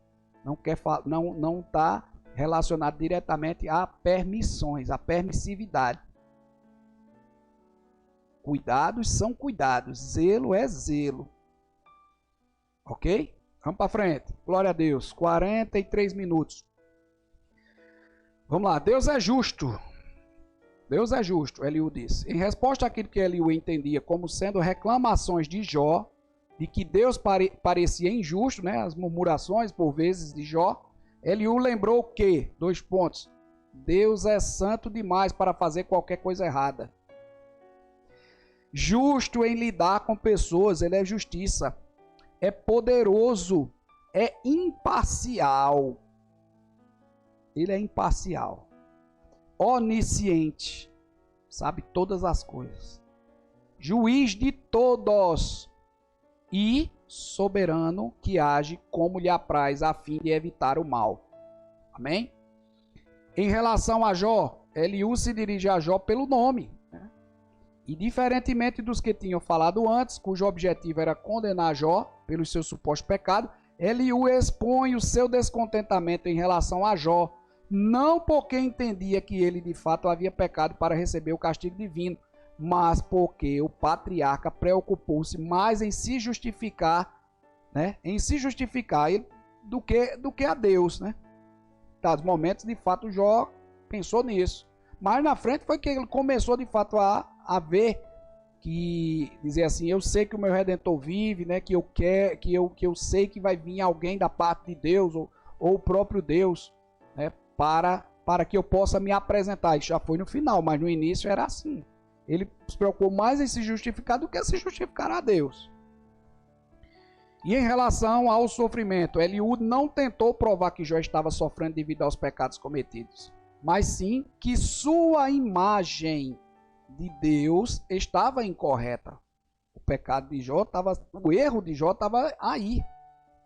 Speaker 1: não está relacionado diretamente a permissões, a permissividade. Cuidados são cuidados, zelo é zelo. Ok? Vamos para frente. Glória a Deus. 43 minutos. Vamos lá. Deus é justo. Deus é justo, Eliú disse. Em resposta àquilo que Eliú entendia como sendo reclamações de Jó, de que Deus parecia injusto, né, as murmurações por vezes de Jó, Eliú lembrou que, 2 pontos, Deus é santo demais para fazer qualquer coisa errada. Justo em lidar com pessoas, ele é justiça. É poderoso, é imparcial. Ele é imparcial. Onisciente, sabe todas as coisas. Juiz de todos e soberano que age como lhe apraz a fim de evitar o mal. Amém? Em relação a Jó, Eliú se dirige a Jó pelo nome. E diferentemente dos que tinham falado antes, cujo objetivo era condenar Jó pelos seus supostos pecados, Eliú expõe o seu descontentamento em relação a Jó, não porque entendia que ele de fato havia pecado para receber o castigo divino, mas porque o patriarca preocupou-se mais em se justificar, né, do que a Deus, né? Nos momentos, de fato, Jó pensou nisso. Mas na frente foi que ele começou de fato a ver, que dizer assim, eu sei que o meu Redentor vive, né, que eu sei que vai vir alguém da parte de Deus, ou o próprio Deus, né, para que eu possa me apresentar. Isso já foi no final, mas no início era assim. Ele se preocupou mais em se justificar do que se justificar a Deus. E em relação ao sofrimento, Eliú não tentou provar que Jó estava sofrendo devido aos pecados cometidos, mas sim que sua imagem de Deus estava incorreta. O pecado de Jó estava, o erro de Jó estava aí.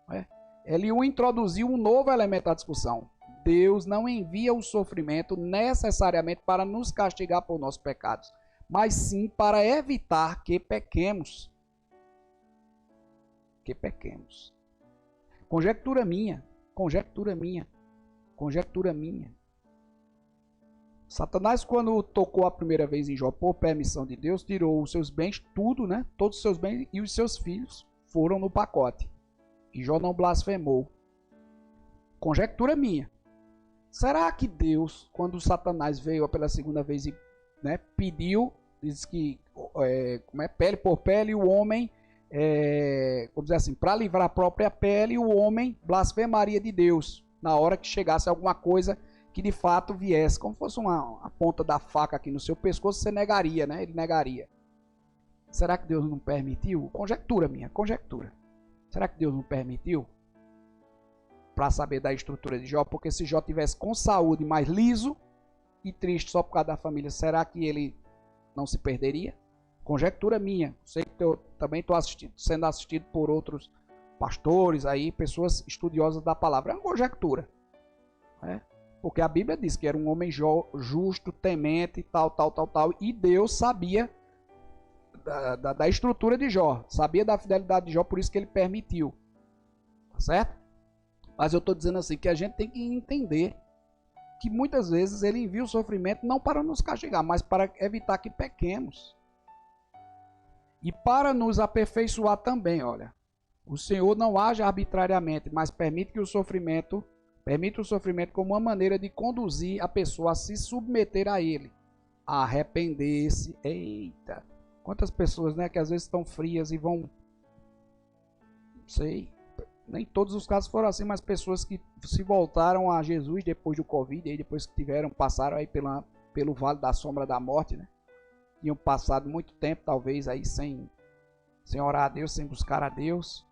Speaker 1: Né? Eliú introduziu um novo elemento à discussão. Deus não envia o sofrimento necessariamente para nos castigar por nossos pecados, mas sim para evitar que pequemos. Que pequemos. Conjectura minha. Satanás, quando tocou a primeira vez em Jó por permissão de Deus, tirou os seus bens, tudo, né? Todos os seus bens e os seus filhos foram no pacote. E Jó não blasfemou. Conjectura minha. Será que Deus, quando Satanás veio pela segunda vez e, né, pediu, diz que pele por pele, o homem, vamos dizer assim, para livrar a própria pele, o homem blasfemaria de Deus na hora que chegasse alguma coisa que de fato viesse, como fosse a ponta da faca aqui no seu pescoço, você negaria, né? Ele negaria. Será que Deus não permitiu? Conjectura minha, conjectura. Será que Deus não permitiu? Para saber da estrutura de Jó, porque se Jó tivesse com saúde, mais liso e triste só por causa da família, será que ele não se perderia? Conjectura minha. Sei que eu também estou sendo assistido por outros pastores aí, pessoas estudiosas da palavra. É uma conjectura, né? Porque a Bíblia diz que era um homem justo, temente, tal, e Deus sabia da estrutura de Jó, sabia da fidelidade de Jó, por isso que ele permitiu, tá certo? Mas eu estou dizendo assim, que a gente tem que entender que muitas vezes ele envia o sofrimento não para nos castigar, mas para evitar que pequemos. E para nos aperfeiçoar também, olha. O Senhor não age arbitrariamente, mas permite o sofrimento como uma maneira de conduzir a pessoa a se submeter a ele, a arrepender-se. Eita! Quantas pessoas, né, que às vezes estão frias e vão... Não sei... Nem todos os casos foram assim, mas pessoas que se voltaram a Jesus depois do Covid, aí depois que passaram aí pelo vale da sombra da morte, né? Tinham passado muito tempo, talvez, aí sem orar a Deus, sem buscar a Deus.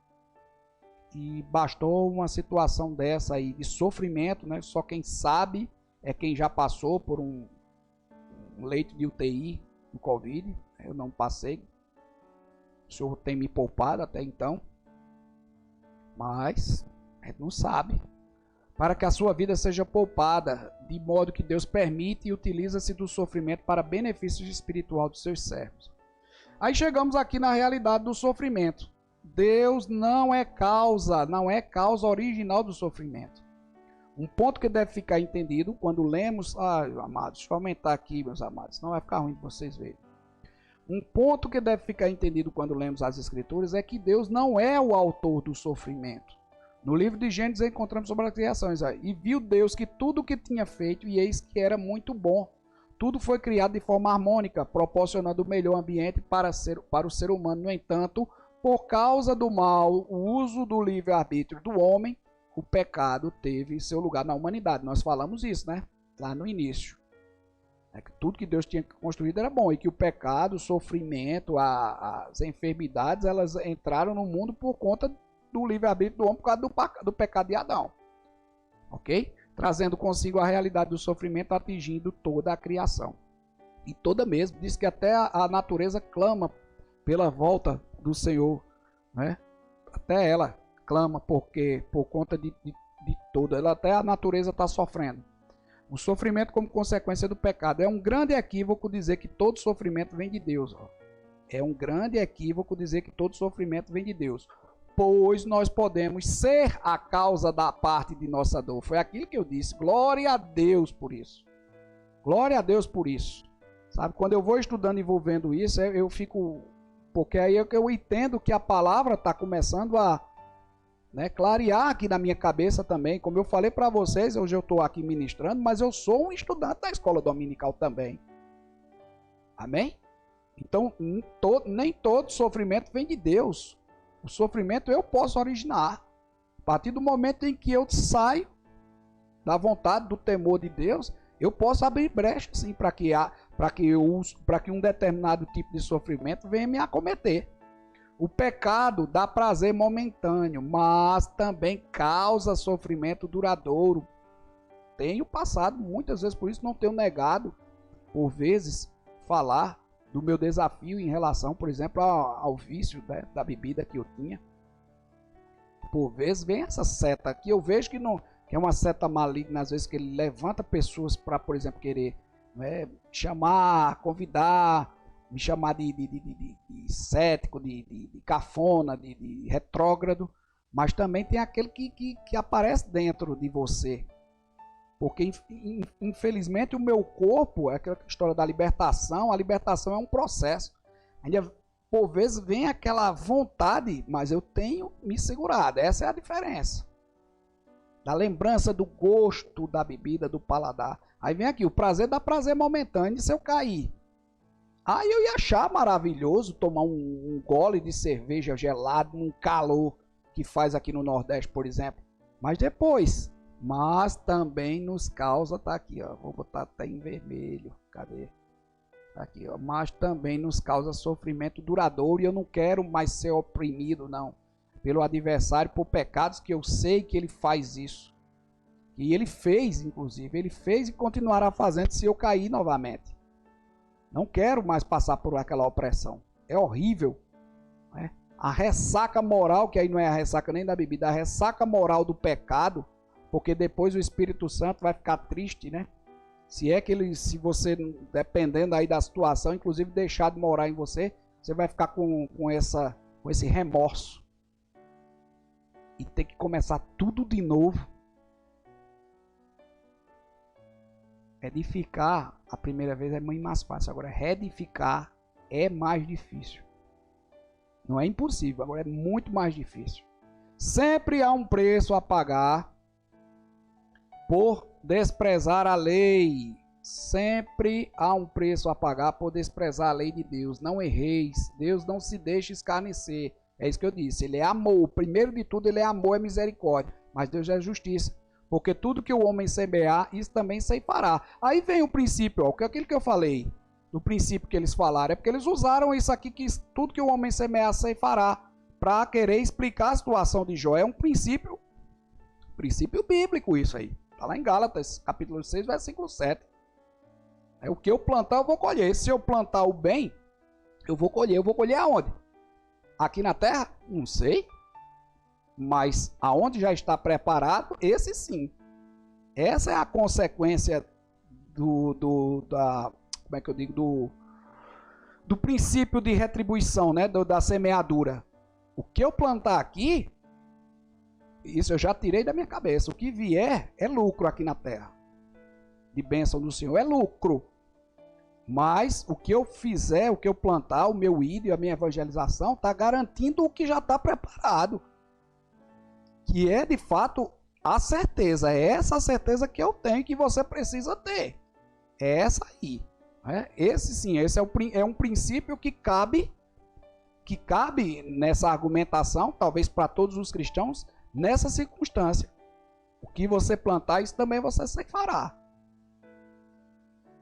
Speaker 1: E bastou uma situação dessa aí de sofrimento, né? Só quem sabe é quem já passou por um leito de UTI do Covid. Eu não passei. O Senhor tem me poupado até então. Mas a gente não sabe. Para que a sua vida seja poupada, de modo que Deus permite e utiliza-se do sofrimento para benefício espiritual dos seus servos. Aí chegamos aqui na realidade do sofrimento. Deus não é causa original do sofrimento. Um ponto que deve ficar entendido quando lemos... amados, deixa eu aumentar aqui, meus amados, senão vai ficar ruim de vocês verem. Um ponto que deve ficar entendido quando lemos as Escrituras é que Deus não é o autor do sofrimento. No livro de Gênesis encontramos sobre as criações. E viu Deus que tudo o que tinha feito, e eis que era muito bom. Tudo foi criado de forma harmônica, proporcionando o melhor ambiente para o ser humano. No entanto, por causa do mal, o uso do livre-arbítrio do homem, o pecado teve seu lugar na humanidade. Nós falamos isso, né? Lá no início. Que tudo que Deus tinha construído era bom, e que o pecado, o sofrimento, as enfermidades, elas entraram no mundo por conta do livre-arbítrio do homem, por causa do pecado de Adão. Ok? Trazendo consigo a realidade do sofrimento, atingindo toda a criação. E toda mesmo, diz que até a natureza clama pela volta do Senhor, né? Até ela clama por conta de toda, até a natureza está sofrendo. O sofrimento como consequência do pecado. É um grande equívoco dizer que todo sofrimento vem de Deus. É um grande equívoco dizer que todo sofrimento vem de Deus. Pois nós podemos ser a causa da parte de nossa dor. Foi aquilo que eu disse. Glória a Deus por isso. Glória a Deus por isso. Sabe, quando eu vou estudando e vou vendo isso, eu fico... Porque aí eu entendo que a palavra está começando a... clarear aqui na minha cabeça também. Como eu falei para vocês, hoje eu estou aqui ministrando, mas eu sou um estudante da escola dominical também. Amém? Então, nem todo sofrimento vem de Deus. O sofrimento eu posso originar. A partir do momento em que eu saio da vontade, do temor de Deus, eu posso abrir brecha, sim, para que um determinado tipo de sofrimento venha me acometer. O pecado dá prazer momentâneo, mas também causa sofrimento duradouro. Tenho passado muitas vezes por isso, não tenho negado, por vezes, falar do meu desafio em relação, por exemplo, ao vício, né, da bebida que eu tinha. Por vezes vem essa seta aqui, eu vejo que é uma seta maligna, às vezes, que ele levanta pessoas para, por exemplo, querer, né, chamar, convidar, me chamar de cético, de cafona, de retrógrado, mas também tem aquele que aparece dentro de você. Porque, infelizmente, o meu corpo, é aquela história da libertação, a libertação é um processo. Ainda, por vezes, vem aquela vontade, mas eu tenho me segurado. Essa é a diferença. Da lembrança do gosto da bebida, do paladar. Aí vem aqui, o prazer dá prazer momentâneo se eu cair. Aí eu ia achar maravilhoso tomar um gole de cerveja gelado num calor que faz aqui no Nordeste, por exemplo. Mas depois, mas também nos causa, tá aqui, ó, vou botar até em vermelho, cadê? Tá aqui, ó, mas também nos causa sofrimento duradouro e eu não quero mais ser oprimido, não, pelo adversário, por pecados que eu sei que ele faz isso. E ele fez, inclusive, ele fez e continuará fazendo se eu cair novamente. Não quero mais passar por aquela opressão. É horrível, né? A ressaca moral, que aí não é a ressaca nem da bebida, a ressaca moral do pecado, porque depois o Espírito Santo vai ficar triste, né? Se você, dependendo aí da situação, inclusive deixar de morar em você, você vai ficar com esse remorso. E ter que começar tudo de novo. Edificar a primeira vez é muito mais fácil. Agora, reedificar é mais difícil. Não é impossível, agora é muito mais difícil. Sempre há um preço a pagar por desprezar a lei. Sempre há um preço a pagar por desprezar a lei de Deus. Não erreis. Deus não se deixa escarnecer. É isso que eu disse. Ele é amor. Primeiro de tudo, ele é amor, é misericórdia. Mas Deus é justiça. Porque tudo que o homem semear, isso também ceifará. Aí vem o princípio, ó, aquilo que eu falei, do princípio que eles falaram, é porque eles usaram isso aqui, que tudo que o homem semear, ceifará, para querer explicar a situação de Jó. É um princípio bíblico isso aí. Está lá em Gálatas, capítulo 6, versículo 7. É o que eu plantar, eu vou colher. Se eu plantar o bem, eu vou colher. Eu vou colher aonde? Aqui na terra? Não sei. Mas aonde já está preparado, esse sim. Essa é a consequência do princípio de retribuição, né? Da semeadura. O que eu plantar aqui, isso eu já tirei da minha cabeça. O que vier é lucro aqui na terra. De bênção do Senhor, é lucro. Mas o que eu fizer, o que eu plantar, o meu ídolo, a minha evangelização, está garantindo o que já está preparado. Que é, de fato, a certeza. É essa a certeza que eu tenho, que você precisa ter. É essa aí. Esse sim, esse é um princípio que cabe nessa argumentação, talvez para todos os cristãos, nessa circunstância. O que você plantar, isso também você ceifará.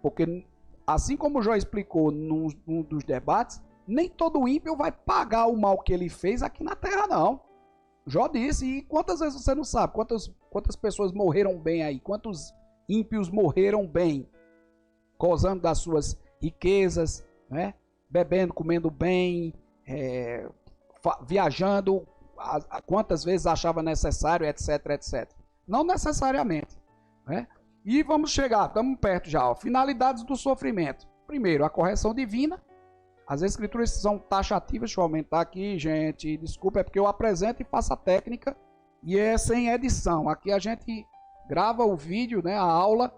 Speaker 1: Porque, assim como o Jó explicou num dos debates, nem todo ímpio vai pagar o mal que ele fez aqui na terra, não. Jó disse, e quantas vezes você não sabe? Quantas pessoas morreram bem aí? Quantos ímpios morreram bem? Gozando das suas riquezas, né? Bebendo, comendo bem, viajando, quantas vezes achava necessário, etc, etc. Não necessariamente, né? E vamos chegar, estamos perto já. Ó. Finalidades do sofrimento. Primeiro, a correção divina. As escrituras são taxativas. Deixa eu aumentar aqui, gente. Desculpa, é porque eu apresento e faço a técnica. E é sem edição. Aqui a gente grava o vídeo, né, a aula,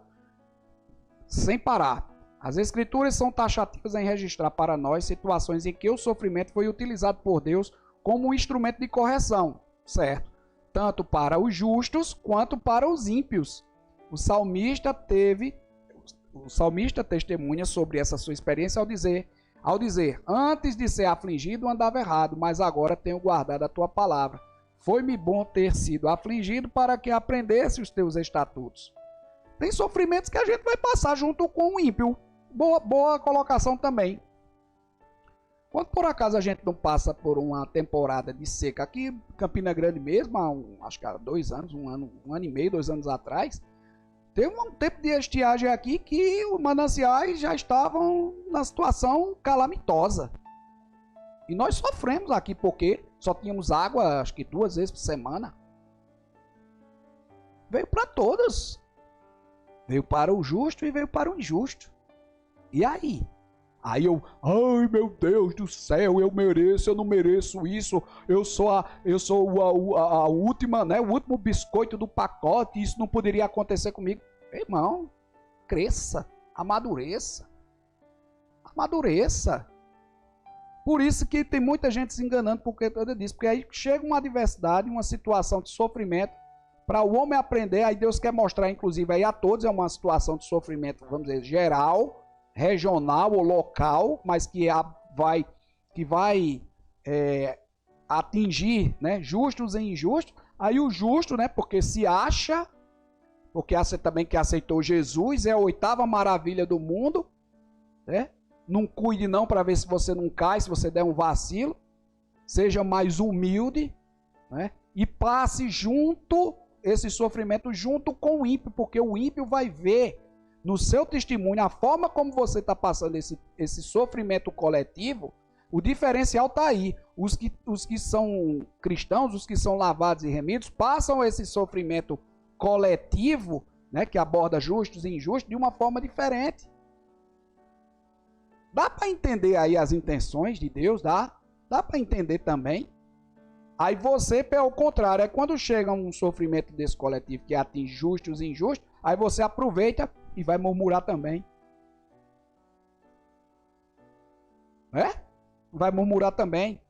Speaker 1: sem parar. As escrituras são taxativas em registrar para nós situações em que o sofrimento foi utilizado por Deus como um instrumento de correção, certo? Tanto para os justos quanto para os ímpios. O salmista testemunha sobre essa sua experiência ao dizer, antes de ser afligido andava errado, mas agora tenho guardado a tua palavra. foi-me bom ter sido afligido para que aprendesse os teus estatutos. Tem sofrimentos que a gente vai passar junto com o ímpio. Boa colocação também. Quando por acaso a gente não passa por uma temporada de seca, aqui em Campina Grande mesmo, acho que há 2 anos, um ano e meio, 2 anos atrás, teve um tempo de estiagem aqui que os mananciais já estavam na situação calamitosa. E nós sofremos aqui porque só tínhamos água, acho que 2 vezes por semana. Veio para todas. Veio para o justo e veio para o injusto. E aí? Aí ai meu Deus do céu, eu mereço, eu não mereço isso, eu sou a última, né, o último biscoito do pacote, isso não poderia acontecer comigo. Irmão, cresça, amadureça. Amadureça. Por isso que tem muita gente se enganando por causa disso, porque aí chega uma adversidade, uma situação de sofrimento, para o homem aprender, aí Deus quer mostrar, inclusive, aí a todos, é uma situação de sofrimento, vamos dizer, geral, regional ou local, mas que vai atingir, né, justos e injustos. Aí o justo, né, porque se acha, porque também que aceitou Jesus, é a 8ª maravilha do mundo, né? Não cuide não para ver se você não cai, se você der um vacilo, seja mais humilde, né? E passe junto esse sofrimento junto com o ímpio, porque o ímpio vai ver no seu testemunho, a forma como você está passando esse sofrimento coletivo. O diferencial está aí. Os que são cristãos, os que são lavados e remidos, passam esse sofrimento coletivo, né, que aborda justos e injustos, de uma forma diferente. Dá para entender aí as intenções de Deus? Dá para entender também. Aí você, pelo contrário, é quando chega um sofrimento desse coletivo que atinge justos e injustos, aí você aproveita e vai murmurar também. Vai murmurar também.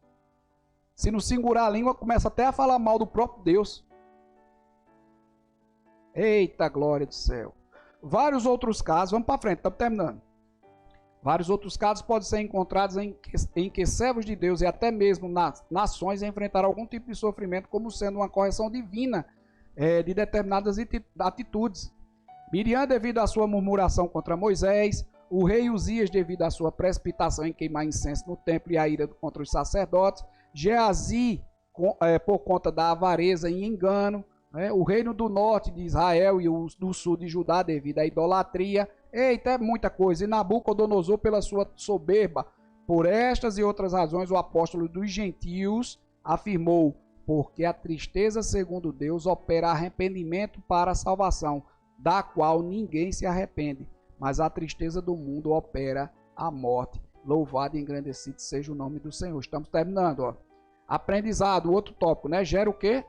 Speaker 1: Se não segurar a língua, começa até a falar mal do próprio Deus. Eita glória do céu. Vários outros casos, vamos para frente, estamos terminando. Vários outros casos podem ser encontrados em que servos de Deus e até mesmo nações enfrentaram algum tipo de sofrimento como sendo uma correção divina de determinadas atitudes. Miriam devido à sua murmuração contra Moisés, o rei Uzias devido à sua precipitação em queimar incenso no templo e a ira contra os sacerdotes, Geazi por conta da avareza e engano, o reino do norte de Israel e o do sul de Judá devido à idolatria. Eita, é muita coisa. E Nabucodonosor pela sua soberba. Por estas e outras razões, o apóstolo dos gentios afirmou: porque a tristeza, segundo Deus, opera arrependimento para a salvação, da qual ninguém se arrepende. Mas a tristeza do mundo opera a morte. Louvado e engrandecido seja o nome do Senhor. Estamos terminando, ó. Aprendizado, outro tópico, né? Gera o quê?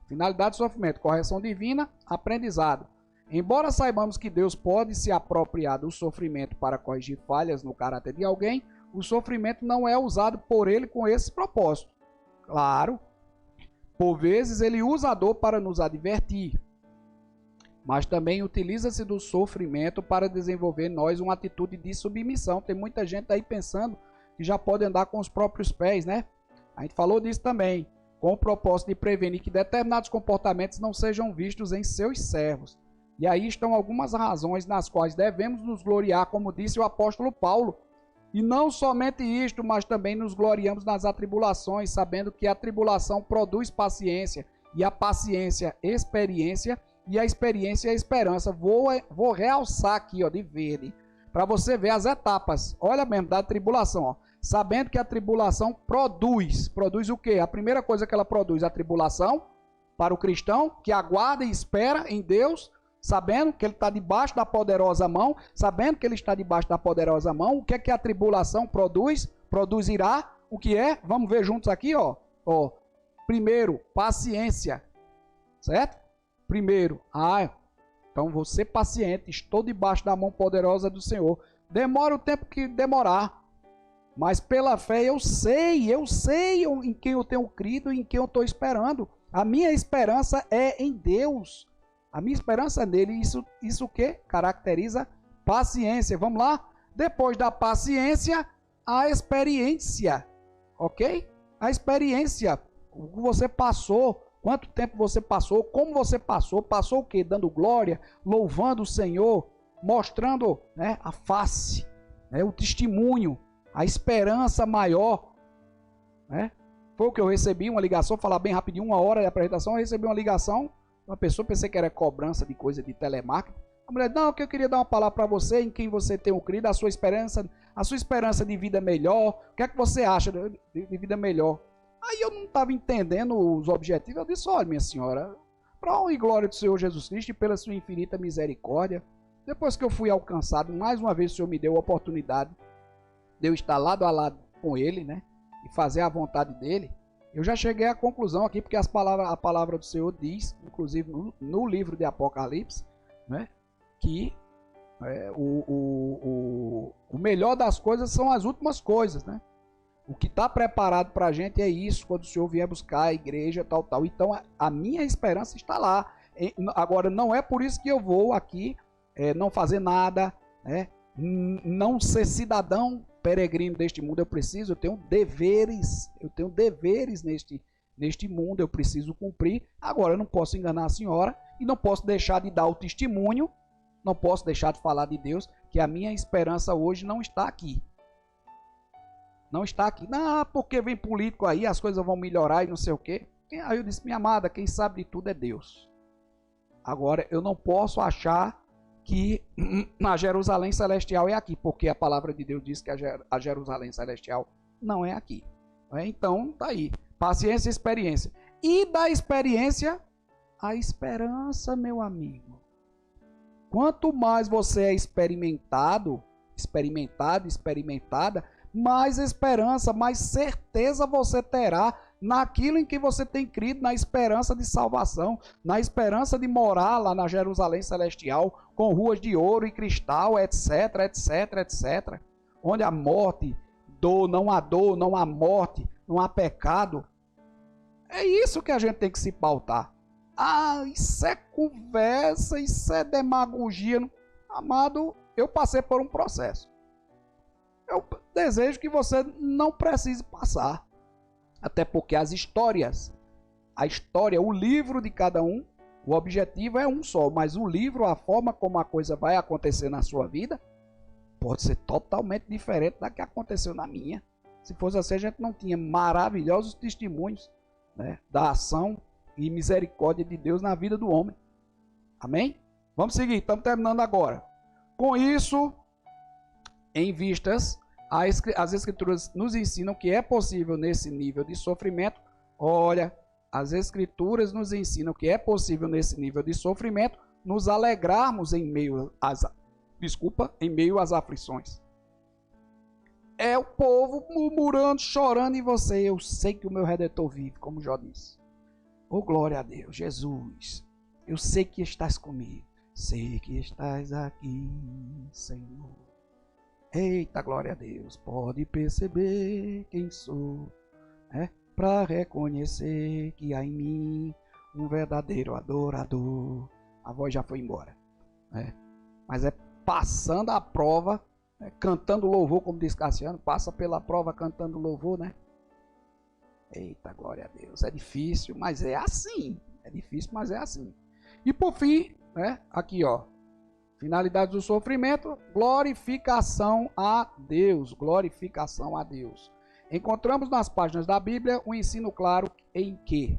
Speaker 1: Finalidade do sofrimento, correção divina, aprendizado. Embora saibamos que Deus pode se apropriar do sofrimento para corrigir falhas no caráter de alguém, o sofrimento não é usado por ele com esse propósito. Claro, por vezes ele usa a dor para nos advertir, mas também utiliza-se do sofrimento para desenvolver em nós uma atitude de submissão. Tem muita gente aí pensando que já pode andar com os próprios pés, né? A gente falou disso também, com o propósito de prevenir que determinados comportamentos não sejam vistos em seus servos. E aí estão algumas razões nas quais devemos nos gloriar, como disse o apóstolo Paulo. E não somente isto, mas também nos gloriamos nas atribulações, sabendo que a tribulação produz paciência, e a paciência, experiência, e a experiência, esperança. Vou realçar aqui, ó, de verde, para você ver as etapas. Olha mesmo, da tribulação, ó. Sabendo que a tribulação produz o quê? A primeira coisa que ela produz, a tribulação, para o cristão, que aguarda e espera em Deus, sabendo que ele está debaixo da poderosa mão, sabendo que ele está debaixo da poderosa mão. O que é que a tribulação produz? Produzirá o que é? Vamos ver juntos aqui, ó. Primeiro, paciência, certo? Primeiro, então vou ser paciente, estou debaixo da mão poderosa do Senhor. Demora o tempo que demorar, mas pela fé eu sei em quem eu tenho crido e em quem eu estou esperando. A minha esperança é em Deus. A minha esperança é nele. Isso que caracteriza paciência. Vamos lá? Depois da paciência, a experiência. Ok? A experiência. O que você passou, Quanto tempo você passou? Como você passou? Passou o quê? Dando glória, louvando o Senhor, mostrando, né, a face, né, o testemunho, a esperança maior, né? Foi o que eu recebi, uma ligação, falar bem rapidinho, 1 hora de apresentação, eu recebi uma ligação, uma pessoa, pensei que era cobrança de coisa de telemarketing. A mulher, não, que eu queria dar uma palavra para você, em quem você tem crido, a sua esperança de vida melhor, o que é que você acha de vida melhor? Aí eu não estava entendendo os objetivos, eu disse, olha minha senhora, para a honra e glória do Senhor Jesus Cristo e pela sua infinita misericórdia, depois que eu fui alcançado, mais uma vez o Senhor me deu a oportunidade de eu estar lado a lado com Ele, né? E fazer a vontade dEle. Eu já cheguei à conclusão aqui, porque a palavra do Senhor diz, inclusive no livro de Apocalipse, né? Que o melhor das coisas são as últimas coisas, né? O que está preparado para a gente é isso, quando o Senhor vier buscar a igreja, tal. Então, a minha esperança está lá. Agora, não é por isso que eu vou aqui não fazer nada, né? Não ser cidadão peregrino deste mundo. Eu tenho deveres neste mundo, eu preciso cumprir. Agora, eu não posso enganar a senhora e não posso deixar de dar o testemunho, não posso deixar de falar de Deus, que a minha esperança hoje não está aqui. Não está aqui. Não, porque vem político aí, as coisas vão melhorar e não sei o quê. Aí eu disse, minha amada, quem sabe de tudo é Deus. Agora, eu não posso achar que a Jerusalém Celestial é aqui, porque a palavra de Deus diz que a Jerusalém Celestial não é aqui. Então, tá aí. Paciência e experiência. E da experiência, a esperança, meu amigo. Quanto mais você é experimentada, mais esperança, mais certeza você terá naquilo em que você tem crido, na esperança de salvação, na esperança de morar lá na Jerusalém Celestial, com ruas de ouro e cristal, etc, etc, etc. Onde a morte, dor, não há morte, não há pecado. É isso que a gente tem que se pautar. Ah, isso é conversa, isso é demagogia. Amado, eu passei por um processo. Eu desejo que você não precise passar. Até porque a história, o livro de cada um, o objetivo é um só, mas o livro, a forma como a coisa vai acontecer na sua vida, pode ser totalmente diferente da que aconteceu na minha. Se fosse assim, a gente não tinha maravilhosos testemunhos, né, da ação e misericórdia de Deus na vida do homem. Amém? Vamos seguir, estamos terminando agora. Com isso, em vistas, as Escrituras nos ensinam que é possível nesse nível de sofrimento. Olha, as Escrituras nos ensinam que é possível nesse nível de sofrimento nos alegrarmos em meio às aflições. É o povo murmurando, chorando em você. Eu sei que o meu Redentor vive, como Jó disse. Oh, glória a Deus, Jesus. Eu sei que estás comigo. Sei que estás aqui, Senhor. Eita, glória a Deus. Pode perceber quem sou, para reconhecer que há em mim um verdadeiro adorador. A voz já foi embora, mas é passando a prova, cantando louvor, como diz Cassiano, passa pela prova cantando louvor, né? Eita, glória a Deus. É difícil, mas é assim. E por fim, aqui ó, finalidade do sofrimento, glorificação a Deus. Glorificação a Deus. Encontramos nas páginas da Bíblia um ensino claro em que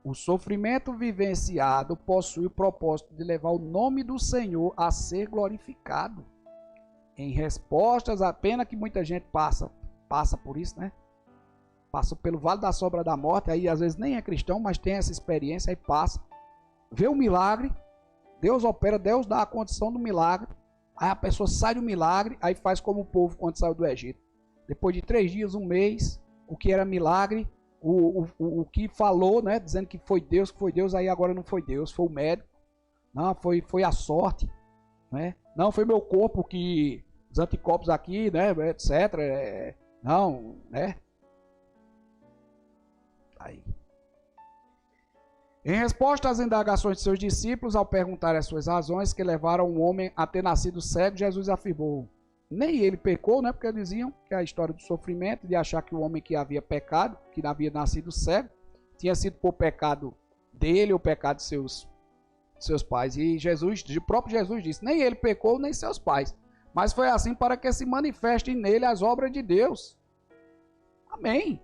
Speaker 1: o sofrimento vivenciado possui o propósito de levar o nome do Senhor a ser glorificado. Em respostas, a pena que muita gente passa por isso, né? Passa pelo vale da sombra da morte, aí às vezes nem é cristão, mas tem essa experiência, aí passa, vê o milagre, Deus opera, Deus dá a condição do milagre, aí a pessoa sai do milagre, aí faz como o povo quando saiu do Egito. Depois de 3 dias, 1 mês, o que era milagre, o que falou, né, dizendo que foi Deus, aí agora não foi Deus, foi o médico, não, foi a sorte, né? Não, foi meu corpo que, os anticorpos aqui, né, etc, não, né? Aí. Em resposta às indagações de seus discípulos, ao perguntar as suas razões que levaram o homem a ter nascido cego, Jesus afirmou: nem ele pecou, né? Porque diziam que é a história do sofrimento, de achar que o homem que havia pecado, que havia nascido cego, tinha sido por pecado dele ou pecado de seus pais. E o próprio Jesus disse, nem ele pecou, nem seus pais. Mas foi assim para que se manifestem nele as obras de Deus. Amém.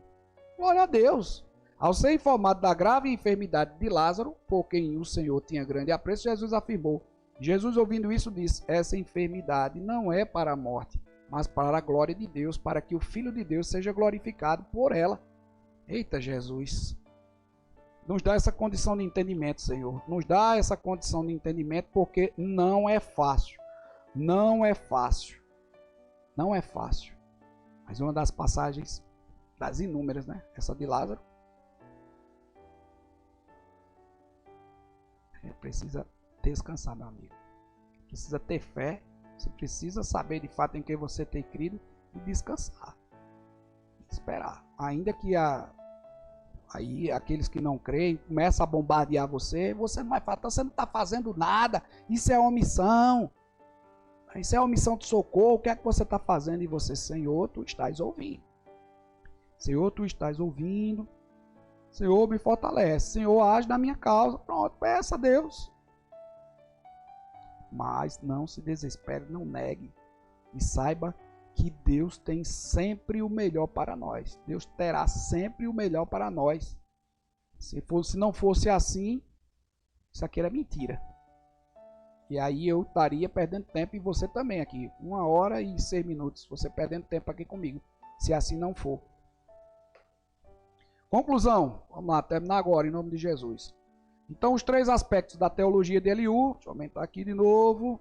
Speaker 1: Glória a Deus. Ao ser informado da grave enfermidade de Lázaro, por quem o Senhor tinha grande apreço, Jesus afirmou. Jesus, ouvindo isso, disse, essa enfermidade não é para a morte, mas para a glória de Deus, para que o Filho de Deus seja glorificado por ela. Eita, Jesus. Nos dá essa condição de entendimento, Senhor. Nos dá essa condição de entendimento, porque não é fácil. Não é fácil. Não é fácil. Mas uma das passagens, das inúmeras, né? Essa de Lázaro. A gente precisa descansar, meu amigo. Precisa ter fé. Você precisa saber de fato em quem você tem crido e descansar. Esperar. Ainda que aí aqueles que não creem começam a bombardear você não vai falar, você não está fazendo nada, isso é omissão. Isso é omissão de socorro. O que é que você está fazendo? E você, Senhor, tu estás ouvindo. Senhor, tu estás ouvindo. Senhor, me fortalece. Senhor, age na minha causa. Pronto, peça a Deus. Mas não se desespere, não negue. E saiba que Deus tem sempre o melhor para nós. Deus terá sempre o melhor para nós. Se não fosse assim, isso aqui era mentira. E aí eu estaria perdendo tempo e você também aqui. 1 hora e 6 minutos. Você perdendo tempo aqui comigo. Se assim não for. Conclusão. Vamos lá, terminar agora em nome de Jesus. Então os 3 aspectos da teologia de Eliú. Deixa eu aumentar aqui de novo.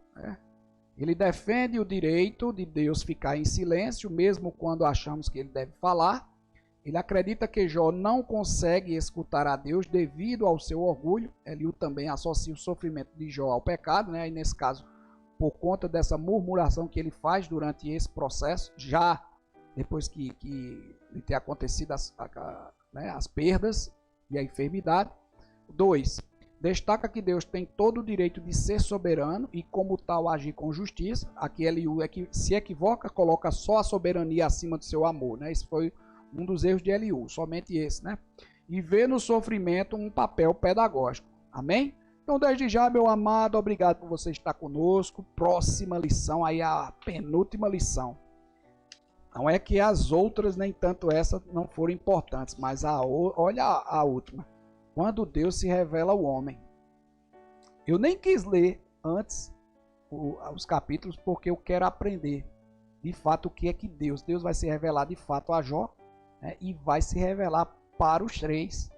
Speaker 1: Ele defende o direito de Deus ficar em silêncio, mesmo quando achamos que ele deve falar. Ele acredita que Jó não consegue escutar a Deus devido ao seu orgulho. Eliú também associa o sofrimento de Jó ao pecado, né? E nesse caso, por conta dessa murmuração que ele faz durante esse processo, já depois que lhe ter acontecido as perdas e a enfermidade. 2. Destaca que Deus tem todo o direito de ser soberano e, como tal, agir com justiça. Aqui Eliú se equivoca, coloca só a soberania acima do seu amor, né? Esse foi um dos erros de Eliú, somente esse, né? E vê no sofrimento um papel pedagógico. Amém? Então, desde já, meu amado, obrigado por você estar conosco. Próxima lição, aí a penúltima lição. Não é que as outras, nem tanto essa, não foram importantes, mas olha a última. Quando Deus se revela ao homem. Eu nem quis ler antes os capítulos, porque eu quero aprender de fato o que é que Deus vai se revelar de fato a Jó, né, e vai se revelar para os 3.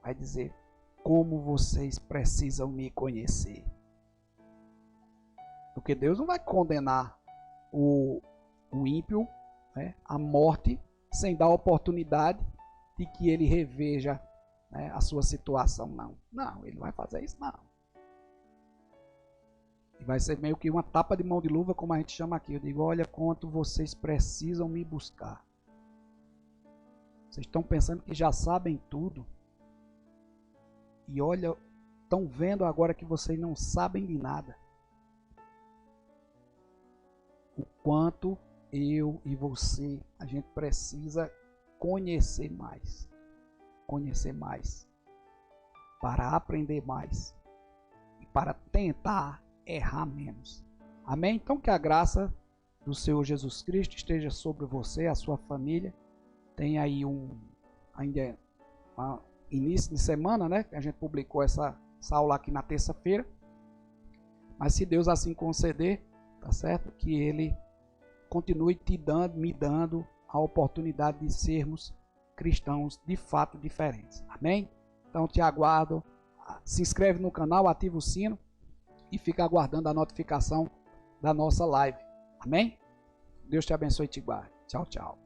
Speaker 1: Vai dizer, como vocês precisam me conhecer. Porque Deus não vai condenar o ímpio, né, à morte, sem dar oportunidade de que ele reveja, né, a sua situação. Não, ele vai fazer isso não. E vai ser meio que uma tapa de mão de luva, como a gente chama aqui. Eu digo, olha quanto vocês precisam me buscar. Vocês estão pensando que já sabem tudo. E olha, estão vendo agora que vocês não sabem de nada. O quanto eu e você, a gente precisa conhecer mais. Conhecer mais. Para aprender mais. E para tentar errar menos. Amém? Então que a graça do Senhor Jesus Cristo esteja sobre você, a sua família. Tem aí ainda início de semana, né? Que a gente publicou essa aula aqui na terça-feira. Mas se Deus assim conceder, tá certo? Que Ele continue me dando a oportunidade de sermos cristãos de fato diferentes. Amém? Então te aguardo. Se inscreve no canal, ativa o sino e fica aguardando a notificação da nossa live. Amém? Deus te abençoe e te guarde. Tchau, tchau.